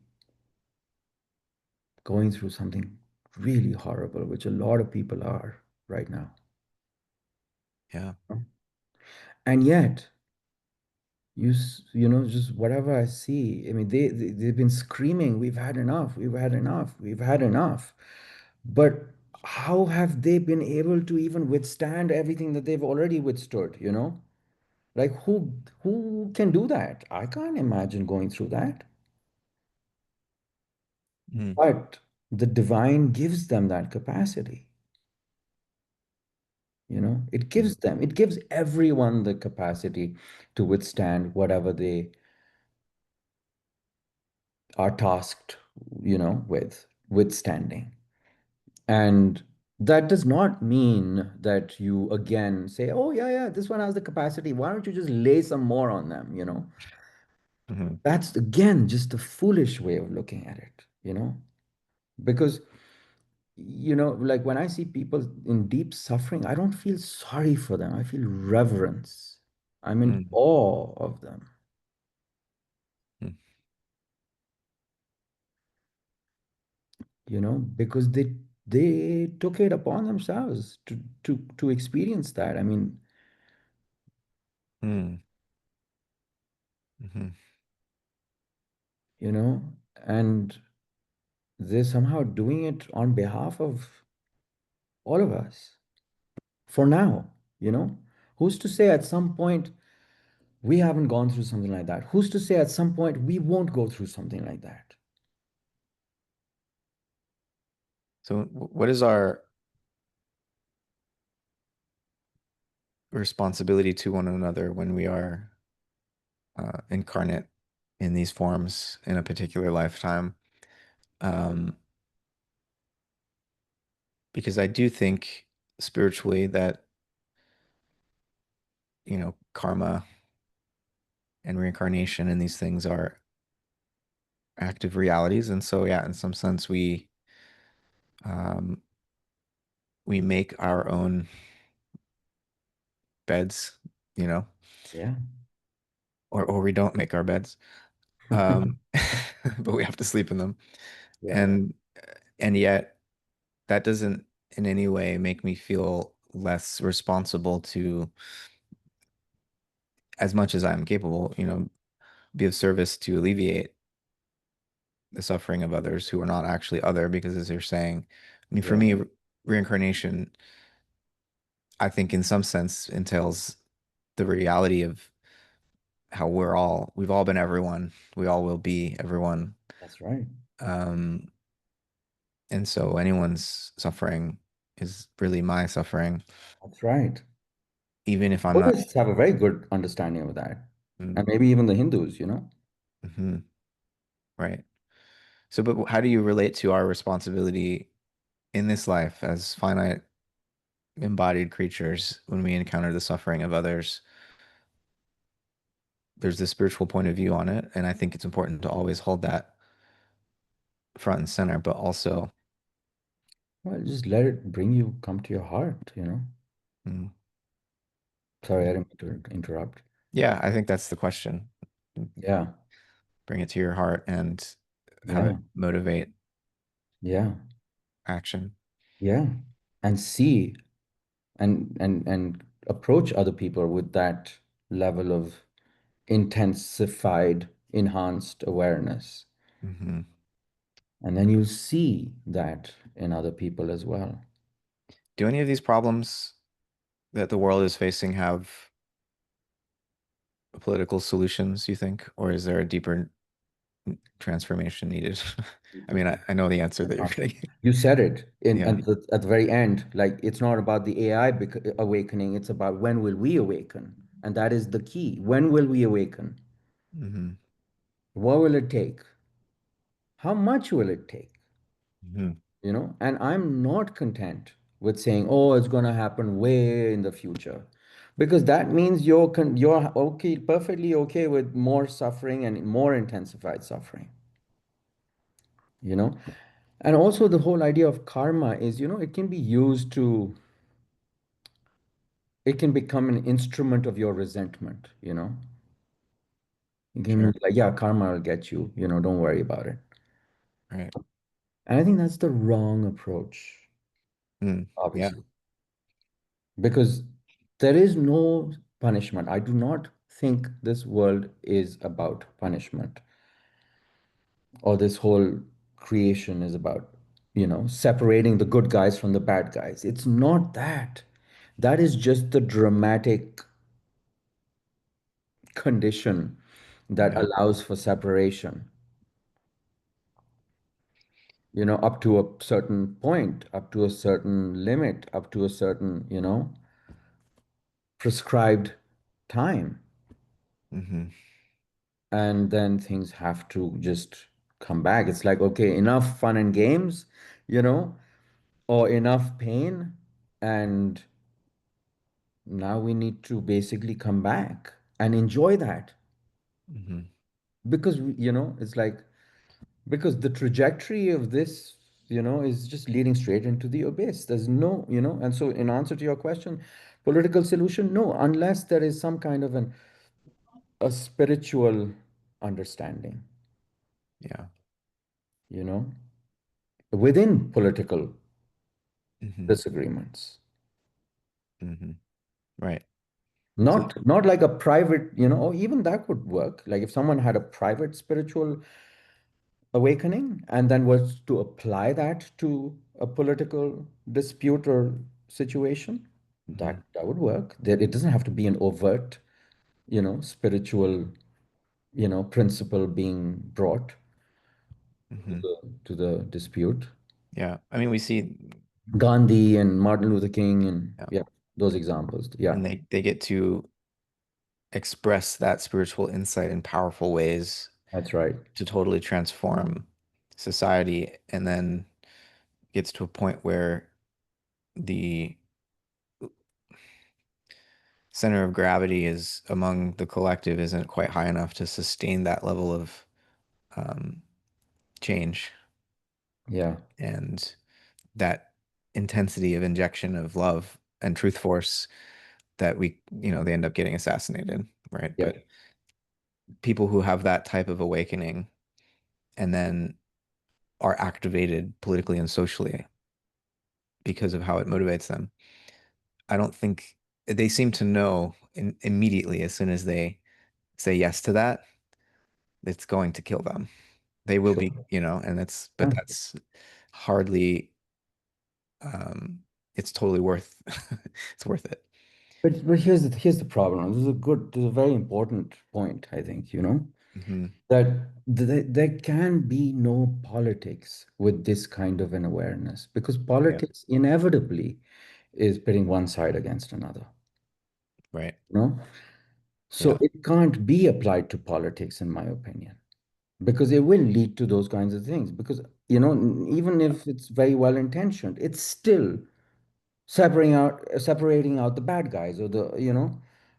going through something really horrible, which a lot of people are right now. Yeah. And yet, just whatever I see, I mean, they've been screaming, we've had enough, we've had enough, we've had enough. But how have they been able to even withstand everything that they've already withstood, Like who can do that? I can't imagine going through that. Mm, But the divine gives them that capacity. mm, It gives everyone the capacity to withstand whatever they are tasked, with withstanding. And that does not mean that you again say, oh, yeah, yeah, this one has the capacity. Why don't you just lay some more on them, mhm, That's again just a foolish way of looking at it, Because, like when I see people in deep suffering, I don't feel sorry for them. I feel reverence. I'm in mm, awe of them, mm, because they took it upon themselves to experience that. I mean, mm, mhm. you know, and they're somehow doing it on behalf of all of us for now, you know. Who's to say at some point we haven't gone through something like that? Who's to say at some point we won't go through something like that? So, what is our responsibility to one another when we are incarnate in these forms in a particular lifetime? Um, because I do think spiritually that, karma and reincarnation and these things are active realities. And so, yeah, in some sense, um, we make our own beds, you know, Yeah. or we don't make our beds. Um, but we have to sleep in them. Yeah, And and yet that doesn't in any way make me feel less responsible to, as much as I'm capable, be of service to alleviate the suffering of others who are not actually other, because as you're saying, I mean, for yeah, me, reincarnation, I think in some sense entails the reality of how we've all been everyone. We all will be everyone. that's right. Um, and so anyone's suffering is really my suffering, That's right. even if I'm not. Buddhists have a very good understanding of that. Mm, And maybe even the Hindus, mhm, right. So, but how do you relate to our responsibility in this life as finite embodied creatures when we encounter the suffering of others? There's this spiritual point of view on it, and I think it's important to always hold that front and center, but also, Well, just let it bring you, come to your heart, mm, Sorry, I didn't mean to interrupt. yeah, I think that's the question. Yeah, Bring it to your heart and have it yeah, motivate yeah, action. yeah. And see and approach other people with that level of intensified, enhanced awareness. Hmm. And then you'll see that in other people as well. Do any of these problems that the world is facing have political solutions, you think? Or is there a deeper transformation needed? I mean, I know the answer that you're getting. You said it in Yeah. at the very end. Like it's not about the AI awakening, it's about when will we awaken? And that is the key. When will we awaken? Hmm. What will it take? How much will it take? Hmm. And I'm not content with saying, oh, it's going to happen way in the future. because that means you're okay, perfectly okay with more suffering and more intensified suffering, you know? And also the whole idea of karma is, it can be used to, it can become an instrument of your resentment, you know? You can Sure. be like, yeah, karma will get you, don't worry about it. Right. And I think that's the wrong approach, Mm. Yeah. obviously, because there is no punishment. I do not think this world is about punishment, or this whole creation is about, separating the good guys from the bad guys. It's not that. That is just the dramatic condition that Yeah. allows for separation, up to a certain point, up to a certain limit, up to a certain, prescribed time. Hmm. And then things have to just come back. It's like, okay, enough fun and games, you know, or enough pain. And now we need to basically come back and enjoy that. Hmm. Because, it's like, because the trajectory of this, is just leading straight into the abyss. There's no, and so in answer to your question, political solution, no, unless there is some kind of a spiritual understanding, Yeah. you know, within political Hmm. disagreements. Hmm. Right. So, Not like a private, or even that could work. Like if someone had a private spiritual awakening and then was to apply that to a political dispute or situation, mhm, that would work. That it doesn't have to be an overt, spiritual, principle being brought to mhm. the dispute. Yeah. I mean, we see, Gandhi and Martin Luther King and yeah, yeah, those examples. Yeah, and they get to express that spiritual insight in powerful ways that's right. to totally transform society, and then gets to a point where the center of gravity is among the collective isn't quite high enough to sustain that level of um, change Yeah, and that intensity of injection of love and truth force that they end up getting assassinated, right? yeah. But people who have that type of awakening and then are activated politically and socially because of how it motivates them, I don't think they seem to know immediately as soon as they say yes to that, it's going to kill them. They will be, Sure. and but Yeah. that's hardly, um, it's totally worth, it's worth it. But here's the problem. This is a very important point, I think, Hmm. that there can be no politics with this kind of an awareness because Yeah. politics inevitably is pitting one side against another, Right. you know? So Yeah. it can't be applied to politics, in my opinion, because it will lead to those kinds of things. Because, even if it's very well intentioned, it's still separating out the bad guys or the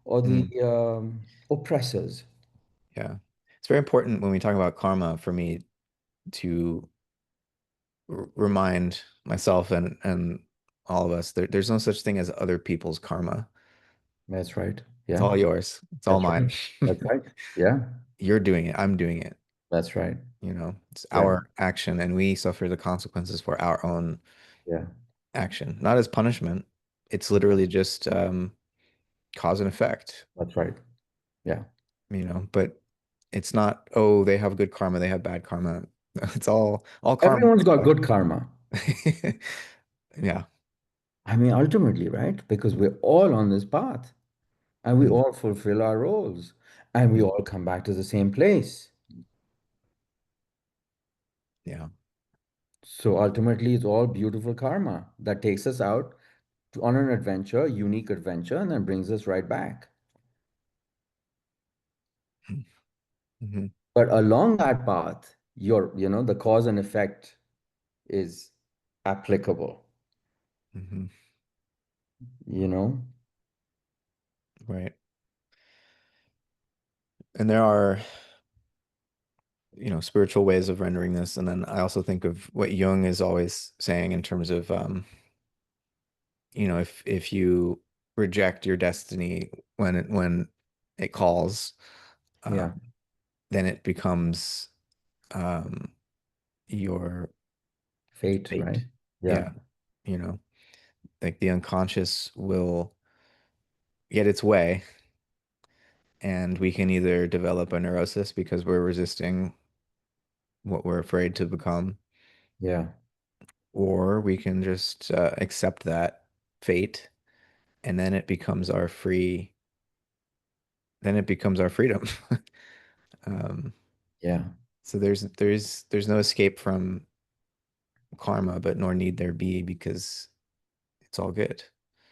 Mm. oppressors. Yeah. It's very important when we talk about karma for me to remind myself and all of us there's no such thing as other people's karma. That's right. It's Yeah, all yours. It's all that's mine. right. That's right. Yeah, You're doing it. I'm doing it. that's right. It's Yeah, our action, and we suffer the consequences for our own yeah, action, not as punishment. It's literally just cause and effect, that's right. Yeah. but it's not, oh, they have good karma, they have bad karma. It's all karma. Everyone's got good karma. Yeah. I mean, ultimately, right? Because we're all on this path and we Mhm. all fulfill our roles and we Mhm. all come back to the same place. Yeah. So ultimately, it's all beautiful karma that takes us out on an adventure, unique adventure, and then brings us right back. Mhm. But along that path, the cause and effect is applicable, Mhm. you know? Right. And there are, spiritual ways of rendering this. And then I also think of what Jung is always saying in terms of, if you reject your destiny when it calls, Yeah. um, then it becomes um, your Fate, right? fate. Yeah. Yeah, you know, like the unconscious will get its way, and we can either develop a neurosis because we're resisting what we're afraid to become, Yeah. or we can just accept that fate, and then it becomes our freedom. Um, Yeah. so there's no escape from karma, but nor need there be because it's all good.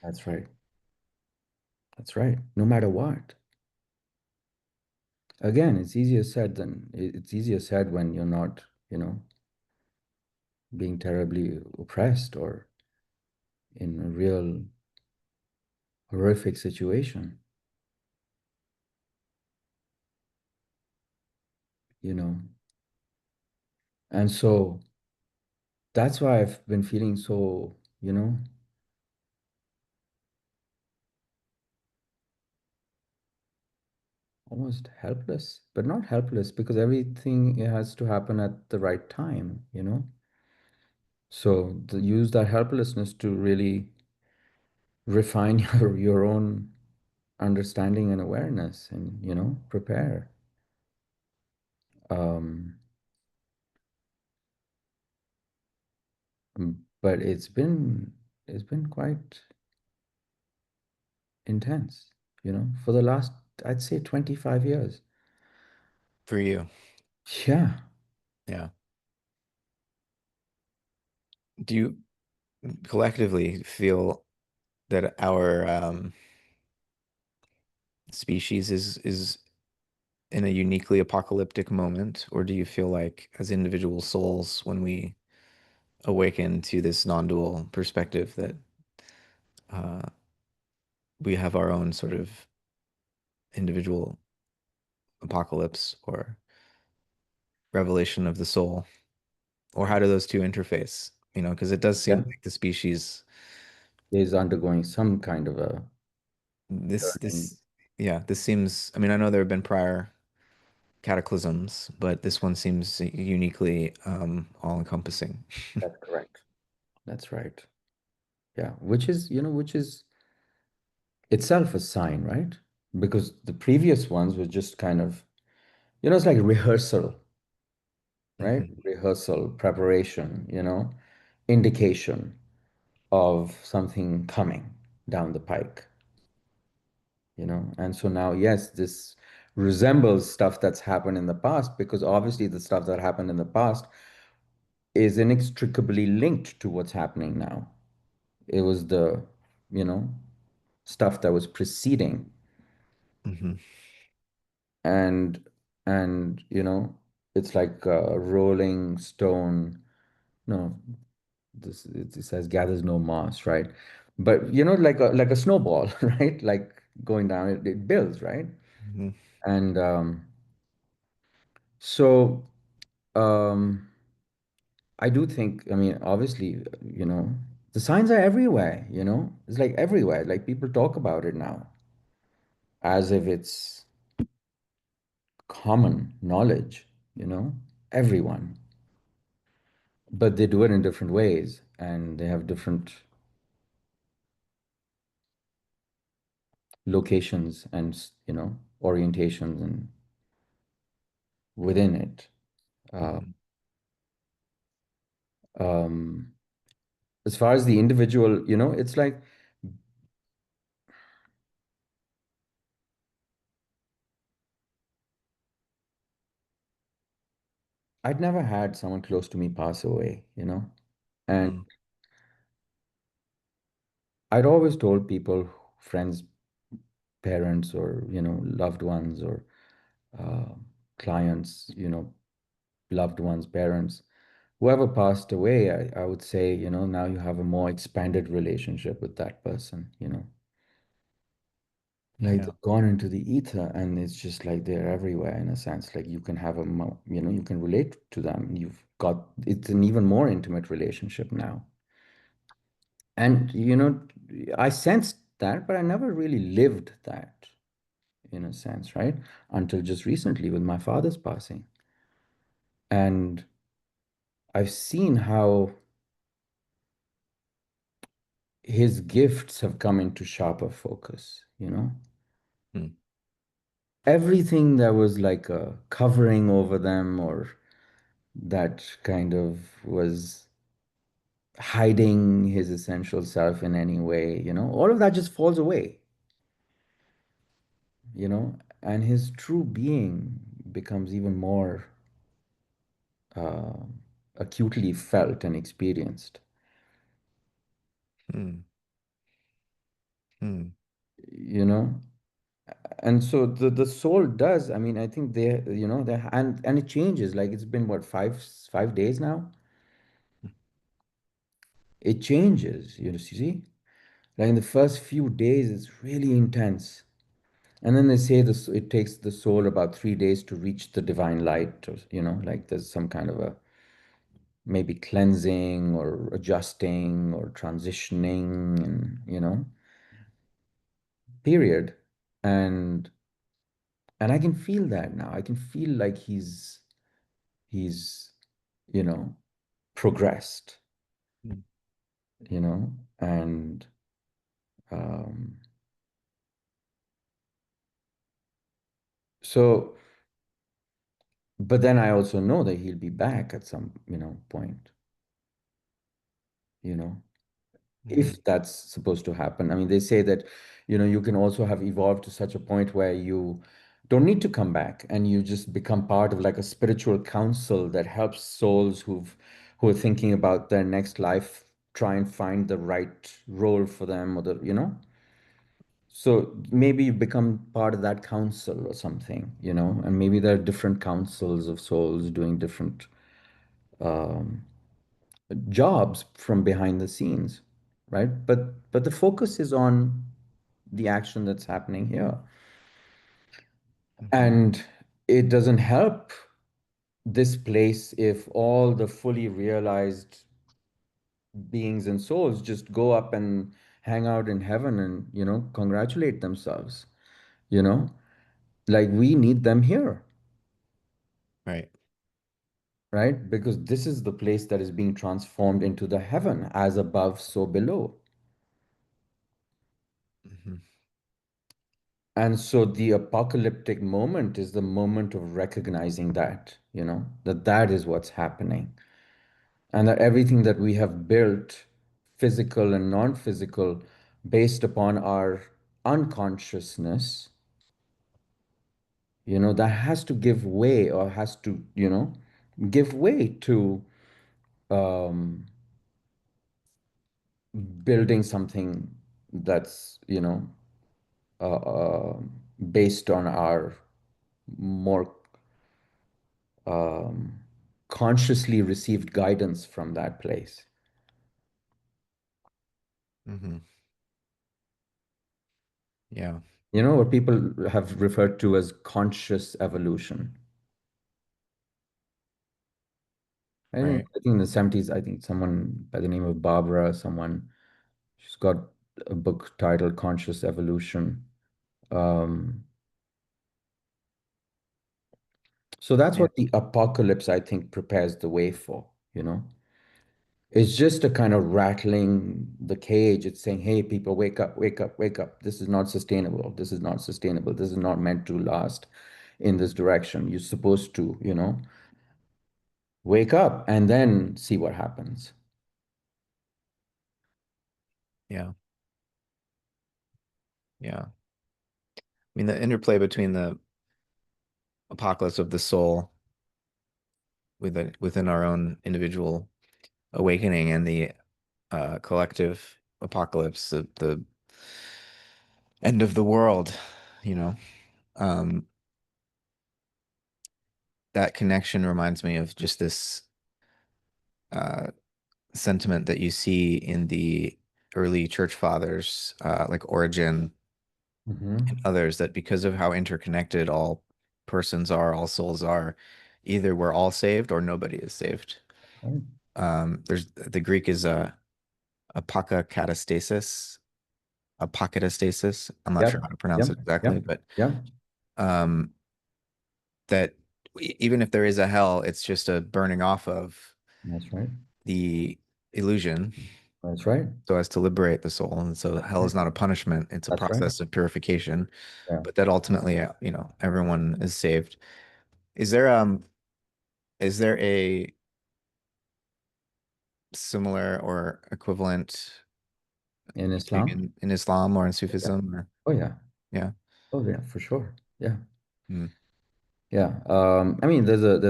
That's right. That's right. No matter what. Again, it's easier said when you're not, you know, being terribly oppressed or in a real horrific situation, you know. And so that's why I've been feeling so, almost helpless, but not helpless because everything has to happen at the right time, you know. So use that helplessness to really refine your own understanding and awareness and, prepare. Um, but it's been quite intense, for the last, I'd say 25 years. For you. Yeah. Yeah. Do you collectively feel that our species is in a uniquely apocalyptic moment, or do you feel like as individual souls, when we awaken to this non-dual perspective, that uh, we have our own sort of individual apocalypse or revelation of the soul? Or how do those two interface? Because it does seem Yeah. like the species, Is undergoing some kind of a this learning. this yeah, this seems, I mean, I know there have been prior cataclysms, but this one seems uniquely all-encompassing. That's correct. That's right. Yeah. Which is itself a sign, right? Because the previous ones were just kind of, it's like rehearsal, right? Mhm. Rehearsal, preparation, indication of something coming down the pike, And so now, yes, this resembles stuff that's happened in the past because obviously the stuff that happened in the past is inextricably linked to what's happening now. It was the, you know, stuff that was preceding Mhm. and it's like a rolling stone. No, it says gathers no moss, right? But like a snowball, right? Like going down, it builds, right? Mhm. And so I do think, I mean, obviously, the signs are everywhere, it's like everywhere. Like people talk about it now as if it's common knowledge, everyone. But they do it in different ways and they have different locations and, orientations and within it. Uh, Mhm. um, as far as the individual, it's like I'd never had someone close to me pass away, and Mhm. I'd always told people, friends, parents, or, loved ones, or uh, clients, loved ones, parents, whoever passed away, I would say, now you have a more expanded relationship with that person, Like Yeah. they've gone into the ether and it's just like they're everywhere in a sense. Like you can have you can relate to them. You've got, it's an even more intimate relationship now. And, I sensed that, but I never really lived that in a sense, right? Until just recently with my father's passing. And I've seen how his gifts have come into sharper focus. Mm. Everything that was like a covering over them or that kind of was hiding his essential self in any way, all of that just falls away, and his true being becomes even more uh, acutely felt and experienced, Mm. Mm. you know. And so the soul does, I mean, I think they and it changes. Like it's been what, 5 days now? It changes, you see. Like in the first few days, it's really intense. And then they say this, it takes the soul about 3 days to reach the divine light, or like there's some kind of a maybe cleansing or adjusting or transitioning, and period. And and I can feel that now. I can feel like he's, you know, progressed, Mm. you know, and um, so, but then I also know that he'll be back at some point, you know. Mhm. If that's supposed to happen. I mean, they say that, you can also have evolved to such a point where you don't need to come back and you just become part of like a spiritual council that helps souls who are thinking about their next life try and find the right role for them or so maybe you become part of that council or something, and maybe there are different councils of souls doing different um, jobs from behind the scenes, right? But the focus is on the action that's happening here. Mhm. And it doesn't help this place if all the fully realized beings and souls just go up and hang out in heaven and, congratulate themselves, you know? Like we need them here, Right. right? Because this is the place that is being transformed into the heaven, as above, so below. Mhm. And so the apocalyptic moment is the moment of recognizing that is what's happening. And that everything that we have built, physical and non-physical, based upon our unconsciousness, that has to give way or has to give way to um, building something that's based on our more um, consciously received guidance from that place. Mhm. Yeah. What people have referred to as conscious evolution. Right. I think in the 70s, I think someone by the name of Barbara, she's got a book titled Conscious Evolution. Um, so that's Yeah. what the apocalypse, I think, prepares the way for. It's just a kind of rattling the cage. It's saying, hey, people, wake up, wake up, wake up. This is not sustainable. This is not sustainable. This is not meant to last in this direction. You're supposed to wake up and then see what happens. Yeah. Yeah. I mean, the interplay between the apocalypse of the soul within our own individual awakening and the collective apocalypse, the end of the world, you know. Um, that connection reminds me of just this uh, sentiment that you see in the early church fathers, like Origen, Hmm. and others, that because of how interconnected all persons are, all souls are, either we're all saved or nobody is saved. Right. There's the Greek is apokatastasis, apokatastasis. I'm not sure Yep. how to pronounce Yep. it exactly, Yep. but Yep. um, that even if there is a hell, it's just a burning off of That's right. the illusion That's right. so as to liberate the soul. And so That's hell right. is not a punishment, it's a That's right. process of purification, Yeah. but that ultimately, everyone is saved. Is there a similar or equivalent In teaching Islam. in Islam or in Yeah. Sufism or Oh yeah. yeah. Oh yeah, for sure. Yeah. Mm, Yeah. I mean, there's a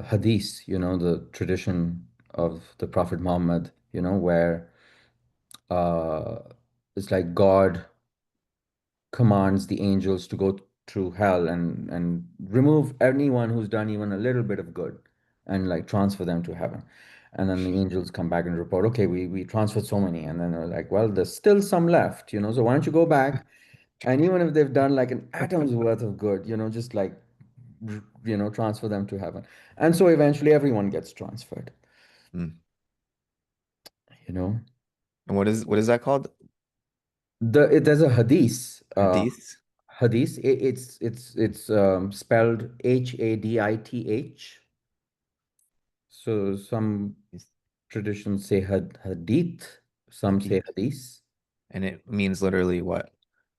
hadith, the tradition of the Prophet Muhammad, where uh, it's like God commands the angels to go through hell and remove anyone who's done even a little bit of good and like transfer them to heaven. And then the angels come back and report, okay, we transferred so many. And then they're like, well, there's still some left, so why don't you go back? And even if they've done like an atom's worth of good, just like, transfer them to heaven. And so eventually everyone gets transferred, mm. you know. And what is that called? There's a hadith, Hadith? hadith. It's spelled Hadith. So some traditions say hadith, some say Hadith. hadith. And it means literally what?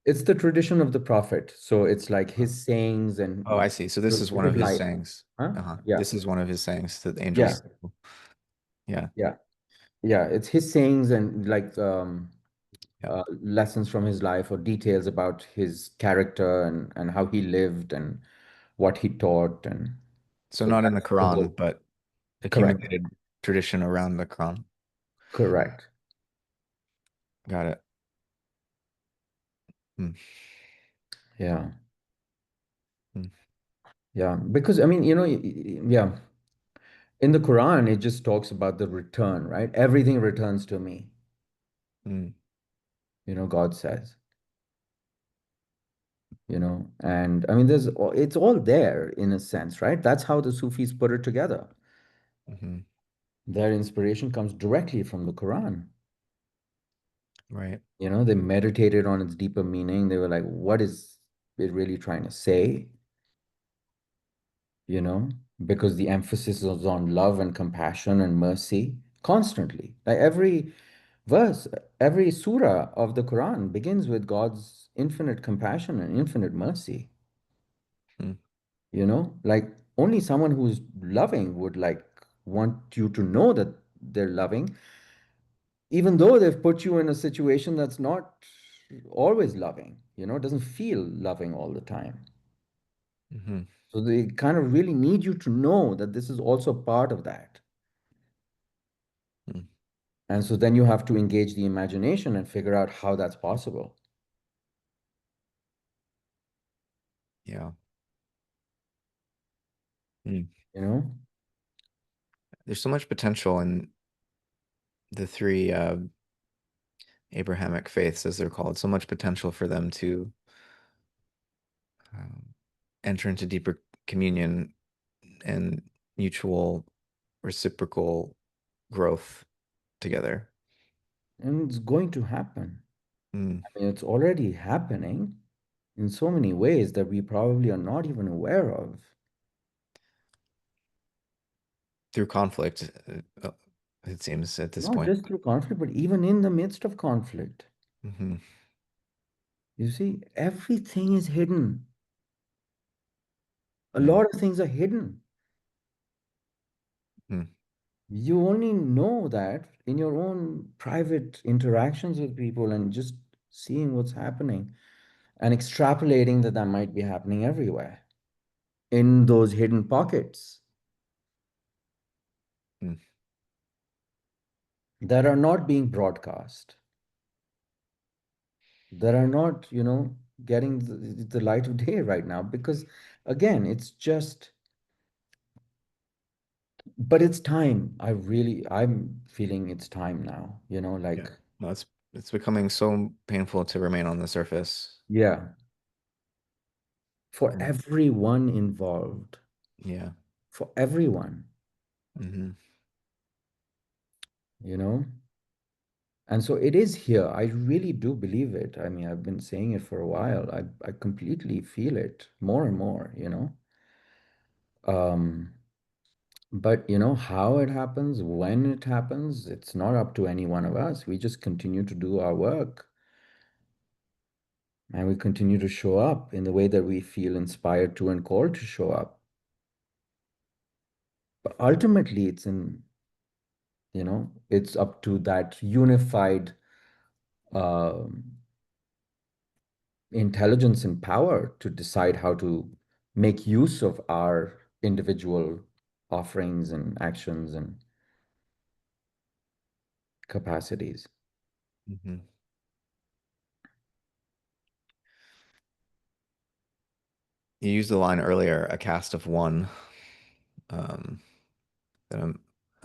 It's the tradition of the prophet. So it's like Uh, his sayings Oh, and I see. So this is one his of his life. sayings. Huh? Uh-huh. Yeah. This is one of his sayings that the Yeah. angels. Yeah. Yeah. Yeah. It's his sayings and like Yeah. lessons from his life or details about his character and how he lived and what he taught. And So so not in the that's the whole. Quran, but Correct. accumulated tradition around the Quran. Correct. Got it. Hmm. Yeah. Hmm. Yeah. Because I mean, yeah, in the Quran, it just talks about the return, right? Everything returns to me, Hmm. God says, and I mean, it's all there in a sense, right? That's how the Sufis put it together. Hmm. Their inspiration comes directly from the Quran. Right. They meditated on its deeper meaning. They were like, what is it really trying to say? you know, because the emphasis is on love and compassion and mercy constantly. Like every verse, every surah of the Quran begins with God's infinite compassion and infinite mercy. Hmm. Like only someone who's loving would like want you to know that they're loving, even though they've put you in a situation that's not always loving, doesn't feel loving all the time. Hmm. So they kind of really need you to know that this is also part of that. Hmm. And so then you have to engage the imagination and figure out how that's possible. Yeah. Hmm. You know? There's so much potential in the three Abrahamic faiths, as they're called. So much potential for them to um, enter into deeper communion and mutual reciprocal growth together. And it's going to happen. Mm. I mean, it's already happening in so many ways that we probably are not even aware of. Through conflict, it seems at this Not point. just through conflict, but even in the midst of conflict. Hmm. You see, everything is hidden. A Mm. lot of things are hidden. Mm. You only know that in your own private interactions with people and just seeing what's happening and extrapolating that might be happening everywhere in those hidden pockets Mm. that are not being broadcast, that are not, getting the light of day right now. Because again, it's just, but it's time. I'm feeling it's time now, Yeah. like No, it's It's becoming so painful to remain on the surface. Yeah, for And everyone involved, yeah. for everyone, Hmm. you know? And so it is here. I really do believe it. I mean, I've been saying it for a while. I completely feel it more and more, you know? Um, but you know how it happens, when it happens, it's not up to any one of us. We just continue to do our work and we continue to show up in the way that we feel inspired to and called to show up. But ultimately, it's up to that unified um, intelligence and power to decide how to make use of our individual offerings and actions and capacities. Hmm. You used the line earlier, a cast of one, um, that I'm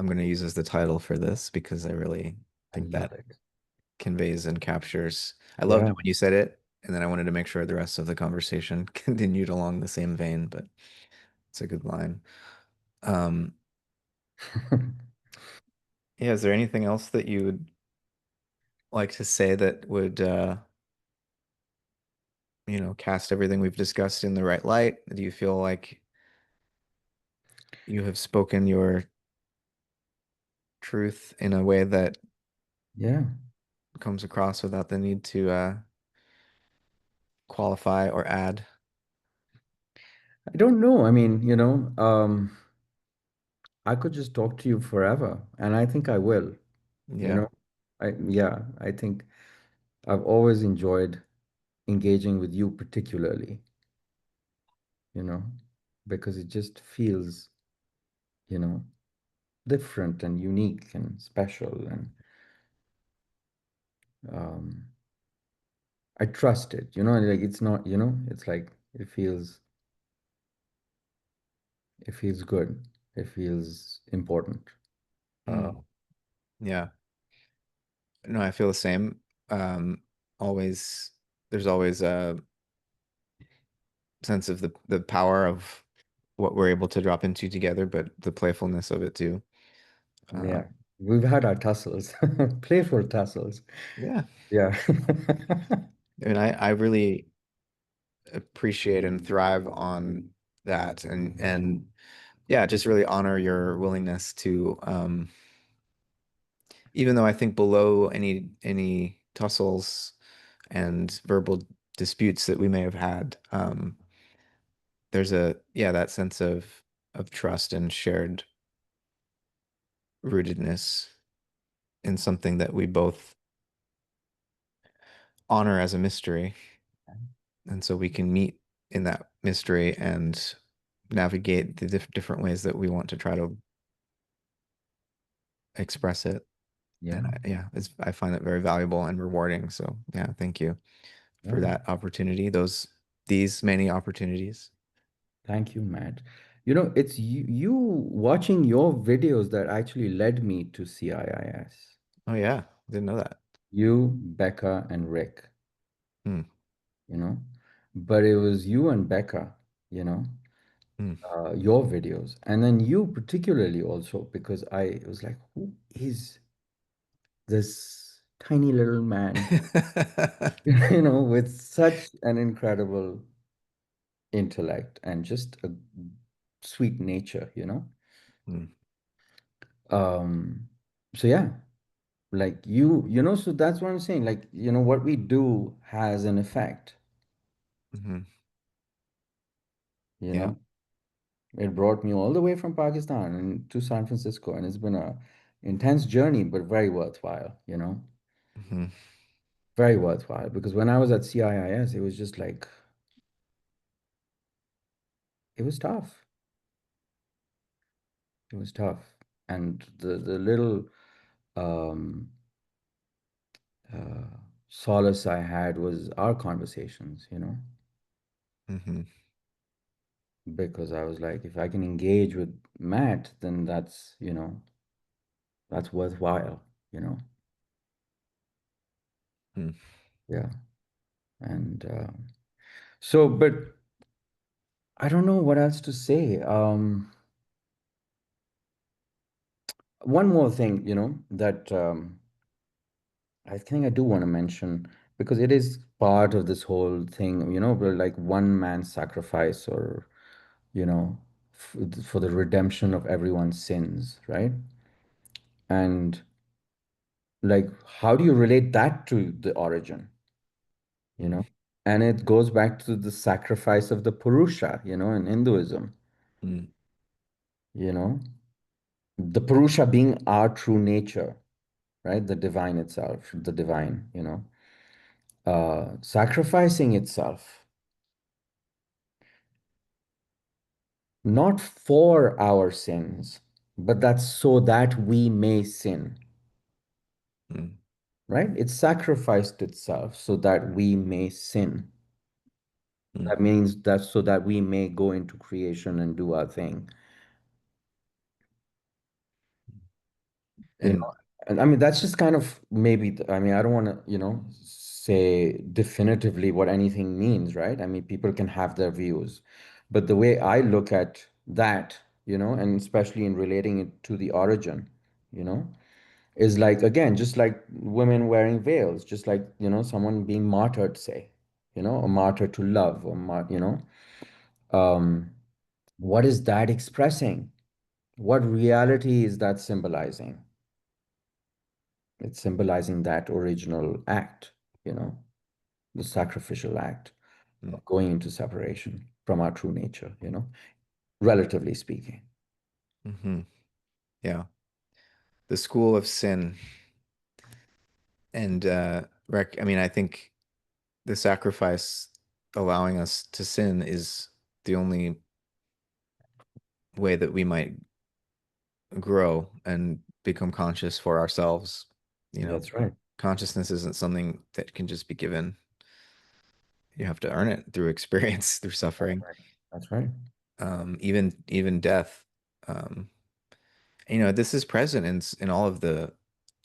going to use as the title for this because I really I think love that it. conveys and captures. I loved Yeah. it when you said it, and then I wanted to make sure the rest of the conversation continued along the same vein, but it's a good line. Um, yeah, is there anything else that you would like to say that would cast everything we've discussed in the right light? Do you feel like you have spoken your truth in a way that Yeah. comes across without the need to qualify or add? I don't know. I mean, I could just talk to you forever, and I think I will. You Yeah. know, yeah, I think I've always enjoyed engaging with you particularly, you know, because it just feels, you know, different and unique and special, and um, I trust it. Like it's not, it's like it feels good. It feels important. Uh, Mm. Yeah. No, I feel the same. Um, always, there's always a sense of the power of what we're able to drop into together, but the playfulness of it too. yeah, Um, we've had our tussles, playful tussles. yeah. Yeah. And I really appreciate and thrive on that and yeah, just really honor your willingness to even though I think below any tussles and verbal disputes that we may have had, there's a yeah, that sense of trust and shared rootedness in something that we both honor as a mystery. And so we can meet in that mystery and navigate the different ways that we want to try to express it. Yeah. And yeah, I find it very valuable and rewarding. So yeah, thank you for Yeah. that opportunity, these many opportunities. Thank you, Matt. It's you watching your videos that actually led me to CIIS. Oh yeah, didn't know that. You, Becca, and Rick, Hmm. you know. But it was you and Becca, you know, Hmm. your videos. And then you particularly also, because I was like, who is this tiny little man, with such an incredible intellect and just a sweet nature? Hmm. Um, so yeah, like so that's what I'm saying. Like, what we do has an effect, Hmm. you Yeah. know. It brought me all the way from Pakistan and to San Francisco, and it's been a intense journey, but very worthwhile. Hmm. Very worthwhile because when I was at CIIS, it was just like it was tough. It was tough. And the little um uh solace I had was our conversations, Hmm. because I was like, if I can engage with Matt, then that's worthwhile, you know. Mm. Yeah. And but I don't know what else to say. One more thing, that I think I do want to mention, because it is part of this whole thing, where like one man's sacrifice, or, for the redemption of everyone's sins, right? And like, how do you relate that to the origin, you Mm. know? And it goes back to the sacrifice of the Purusha, in Hinduism, Mm. you know, the Purusha being our true nature, right? The divine itself, the divine, sacrificing itself, not for our sins, but that's so that we may sin, Mm. right? It sacrificed itself so that we may sin. Mm. That means that so that we may go into creation and do our thing. you And know and I mean, that's just kind of maybe I mean, I don't want to say definitively what anything means, right? I mean, people can have their views, but the way I look at that, and especially in relating it to the origin, you know is like, again, just like women wearing veils, just like, someone being martyred, say, a martyr to love, or um what is that expressing? What reality is that symbolizing? It's symbolizing that original act, you know, the sacrificial act mm. of going into separation from our true nature, relatively speaking. Hmm. Yeah. The school of sin. And I mean, I think the sacrifice allowing us to sin is the only way that we might grow and become conscious for ourselves. You know, That's right. consciousness isn't something that can just be given. You have to earn it through experience, through That's suffering, right. That's right. even death. Um, this is present in all of the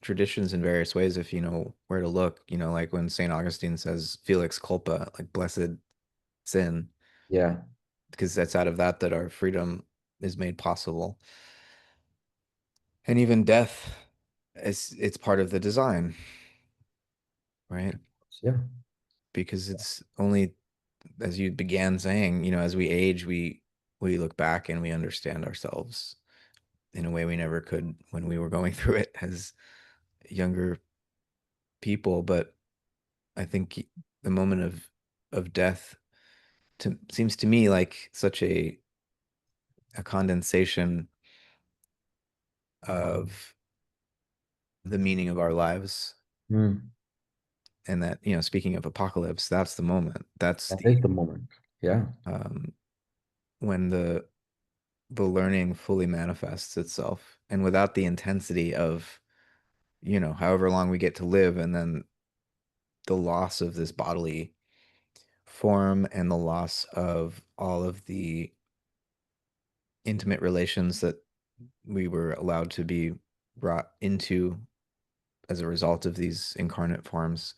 traditions in various ways if you know where to look. Like when St. Augustine says "Felix culpa," like blessed sin, Yeah. because that's out of that our freedom is made possible. And even death, it's part of the design, right? Yeah. Because it's only, as you began saying, as we age, we look back and we understand ourselves in a way we never could when we were going through it as younger people. But I think the moment of death seems to me like such a condensation of the meaning of our lives. Mm. And that, speaking of apocalypse, that's the moment. That's That the is the moment. Yeah. um, when the learning fully manifests itself, and without the intensity of, however long we get to live, and then the loss of this bodily form and the loss of all of the intimate relations that we were allowed to be brought into as a result of these incarnate forms.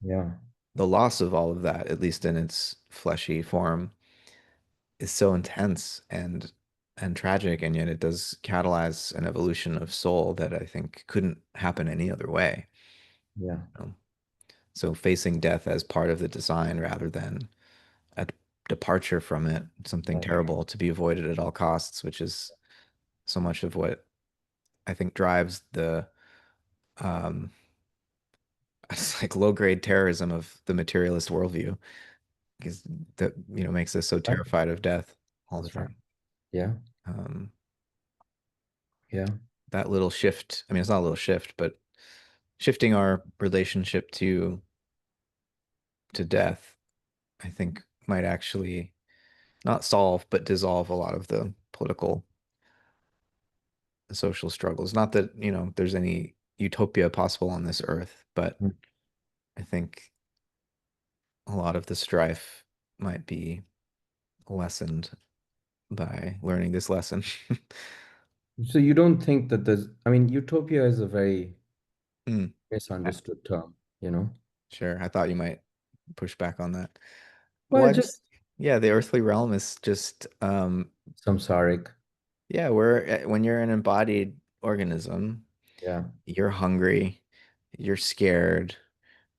Yeah. The loss of all of that, at least in its fleshy form, is so intense and tragic, and yet it does catalyze an evolution of soul that I think couldn't happen any other way. Yeah. you know? So facing death as part of the design rather than a departure from it, something Right. terrible to be avoided at all costs, which is so much of what I think drives the um it's like low grade terrorism of the materialist worldview, because that makes us so Right. terrified of death all the That's right. time. Yeah. Um, Yeah. that little shift, I mean, it's not a little shift, but shifting our relationship to death, I think might actually not solve, but dissolve a lot of the political social struggles. Not that, there's any utopia possible on this earth, but Mm. I think a lot of the strife might be lessened by learning this lesson. So you don't think that I mean, utopia is a very Mm. misunderstood term, you know? Sure. I thought you might push back on that. Well, Well, just yeah, the earthly realm is just samsaric. yeah, when you're an embodied organism, Yeah. you're hungry, you're scared,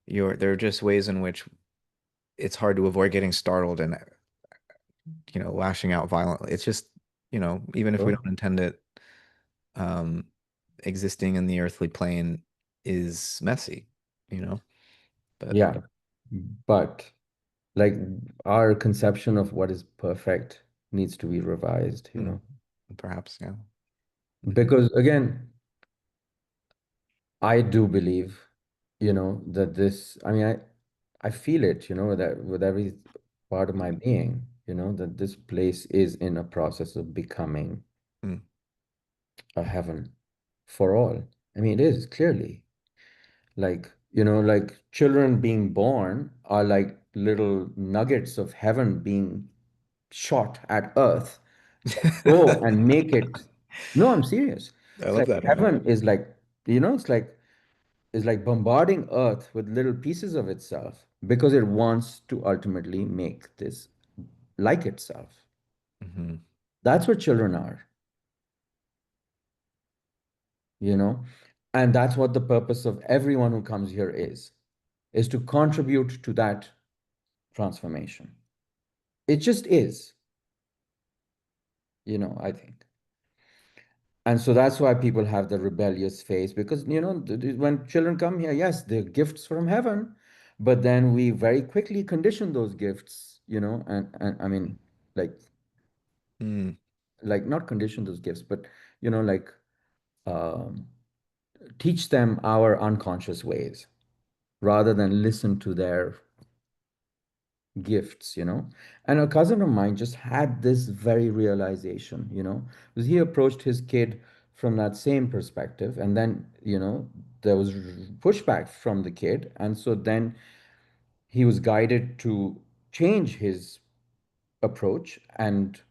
there are just ways in which it's hard to avoid getting startled and lashing out violently. It's just, even if we Sure. don't intend it, um, existing in the earthly plane is messy, you know. But Yeah. But like our conception of what is perfect needs to be revised, you mm, know. perhaps, yeah. Hmm. Because again, I do believe, that I mean, I feel it, that with every part of my being, that this place is in a process of becoming Mm. a heaven for all. I mean, it is clearly like, like children being born are like little nuggets of heaven being shot at earth. Go and make it. No, I'm serious. I It's love like that image. heaven is like, it's like bombarding earth with little pieces of itself because it wants to ultimately make this like itself. Hmm. That's what children are, you know? And that's what the purpose of everyone who comes here is to contribute to that transformation. It just is, I think. And so that's why people have the rebellious phase because, when children come here, yes, they're gifts from heaven, but then we very quickly condition those gifts, and I mean, like, Mm. not condition those gifts, but, like, um, teach them our unconscious ways rather than listen to their gifts. And a cousin of mine just had this very realization, because he approached his kid from that same perspective, and then, there was pushback from the kid, and so then he was guided to change his approach and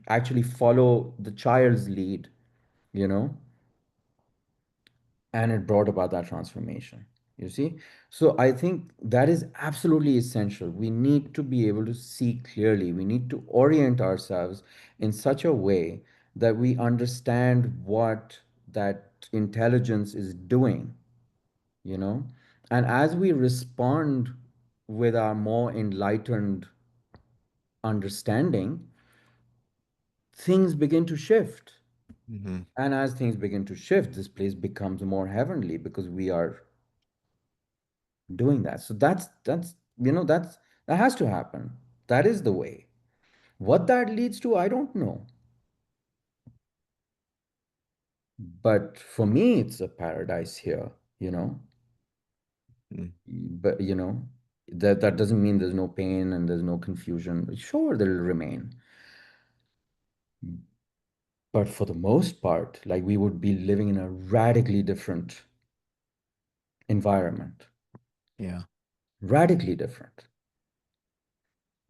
actually follow the child's lead, you know and it brought about that transformation, you see. So I think that is absolutely essential. We need to be able to see clearly. We need to orient ourselves in such a way that we understand what that intelligence is doing, you know and as we respond with our more enlightened understanding, things begin to shift. Hmm. And as things begin to shift, this place becomes more heavenly because we are doing that. So that has to happen. That is the way. What that leads to, I don't know. But for me, it's a paradise here, you know. Mm. But that doesn't mean there's no pain and there's no confusion. Sure, there'll remain. But for the most part, like we would be living in a radically different environment. Yeah. Radically different.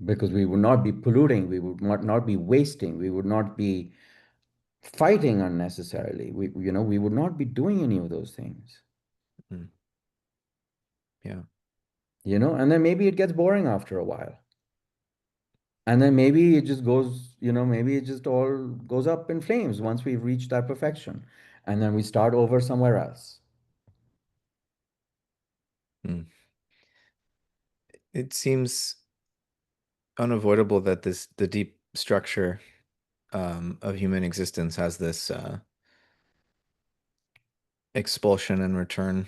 Because we would not be polluting, we would not be wasting, we would not be fighting unnecessarily. We would not be doing any of those things. Mm. Yeah. And then maybe it gets boring after a while. And then maybe it just goes, maybe it just all goes up in flames once we reach that perfection. And then we start over somewhere else. Mm. It seems unavoidable that the deep structure of human existence has this expulsion and return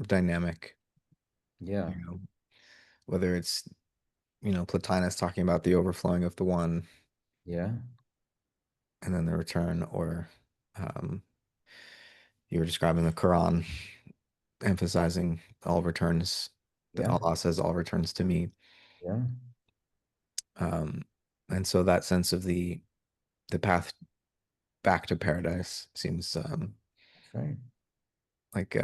dynamic, Yeah, you know, whether it's, Plotinus talking about the overflowing of the one yeah, and then the return, or um, you were describing the Quran emphasizing all returns, that yeah, Allah says all returns to me. yeah. Um, and so that sense of the path back to paradise seems That's right. like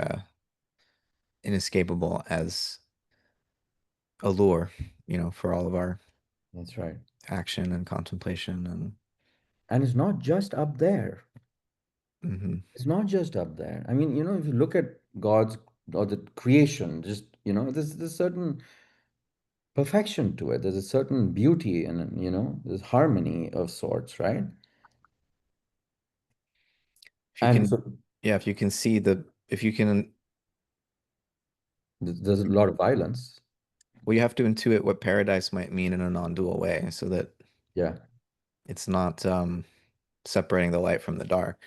inescapable as a lure, for all of our That's right. action and contemplation and And it's not just up there. hmm It's not just up there. I mean, if you look at God's or the creation. Just, there's a certain perfection to it. There's a certain beauty and, there's harmony of sorts, right? If you And can, so yeah, if you can see if you can, there's a lot of violence. well, you have to intuit what paradise might mean in a non-dual way so that Yeah, it's not separating the light from the dark.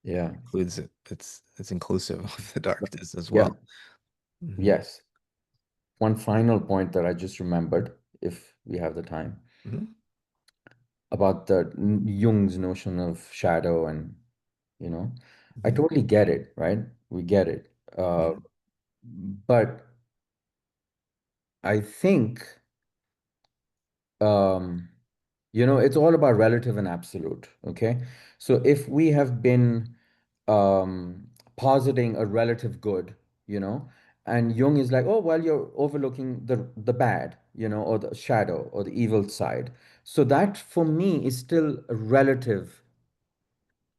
yeah, Includes it. It's inclusive of the darkness as yeah, well. Hmm. yes. One final point that I just remembered, if we have the time, Hmm. about the Jung's notion of shadow and, you know, I Hmm. totally get it, right? We get it. Hmm. But I think, um, it's all about relative and absolute, okay? So if we have been um, positing a relative good, you know, and Jung is like, oh, well, you're overlooking the bad, or the shadow or the evil side. So that for me is still a relative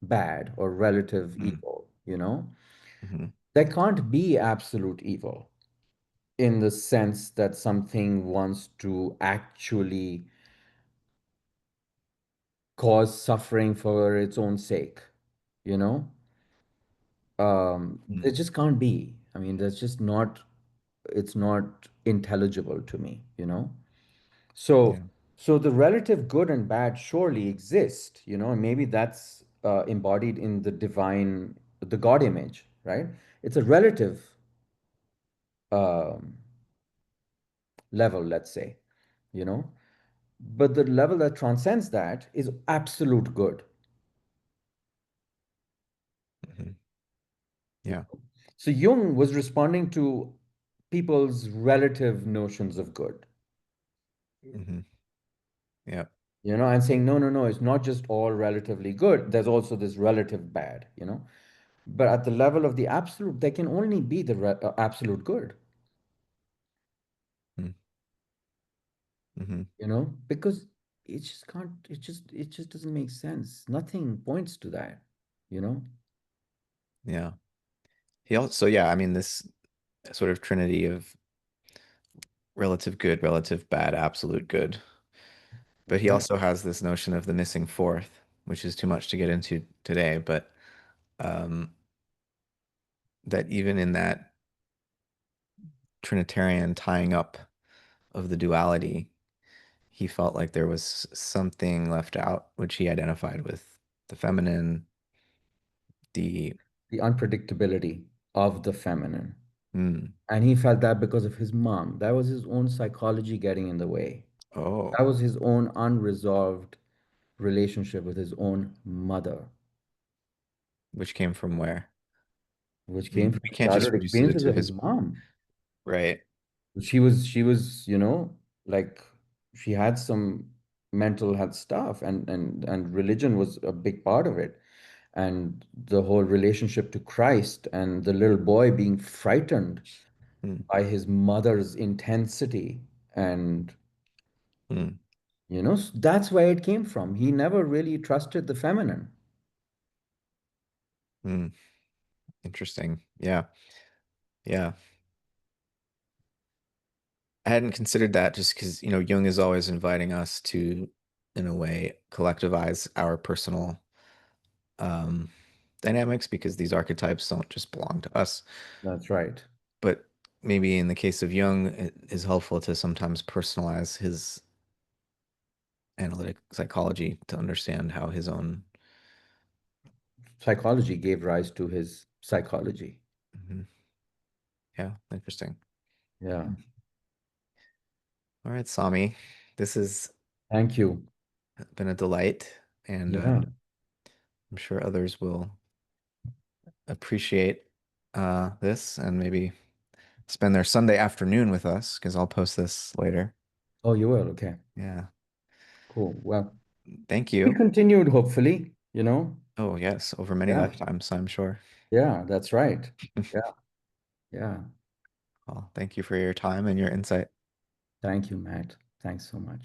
bad or relative evil, Hmm. There can't be absolute evil in the sense that something wants to actually cause suffering for its own sake, you know? Hmm. There just can't be. I mean, there's just not, it's not intelligible to me, So, Yeah. so the relative good and bad surely exist, and maybe that's embodied in the divine, the God image, right? It's a relative um, level, let's say, you know? But the level that transcends that is absolute good. Hmm. Yeah. So Jung was responding to people's relative notions of good, Hmm. Yeah. and saying, no, no, no, it's not just all relatively good. There's also this relative bad. But at the level of the absolute, there can only be the absolute good, Hmm. because it just can't, it just doesn't make sense. Nothing points to that, you know? Yeah. He also, yeah, I mean, this sort of trinity of relative good, relative bad, absolute good. But he Right. also has this notion of the missing fourth, which is too much to get into today. But um, that even in that Trinitarian tying up of the duality, he felt like there was something left out, which he identified with the feminine, the The unpredictability of the feminine. mm, And he felt that because of his mom. That was his own psychology getting in the way. oh, That was his own unresolved relationship with his own mother, which came from where? which I mean, came from we his can't just childhood reduce it experiences to with his his mom. right. She was, like she had some mental health stuff, and religion was a big part of it. And the whole relationship to Christ and the little boy being frightened Mm, by his mother's intensity. And, mm, that's where it came from. He never really trusted the feminine. mm. Interesting. Yeah. Yeah. I hadn't considered that just because, Jung is always inviting us to, in a way, collectivize our personal um, dynamics because these archetypes don't just belong to us. That's right. But maybe in the case of Jung, it is helpful to sometimes personalize his analytic psychology to understand how his own. Psychology gave rise to his psychology. Mhm. Yeah, interesting. Yeah. All right, Sami, this has Thank you. been a delight, and Yeah. I'm sure others will appreciate this and maybe spend their Sunday afternoon with us because I'll post this later. Oh, you will. Okay. Yeah. Cool. Well, Thank we you. continued, hopefully. Oh, yes, over many Yeah. lifetimes, I'm sure. Yeah, that's right. Yeah. Yeah. Well, thank you for your time and your insight. Thank you, Matt. Thanks so much.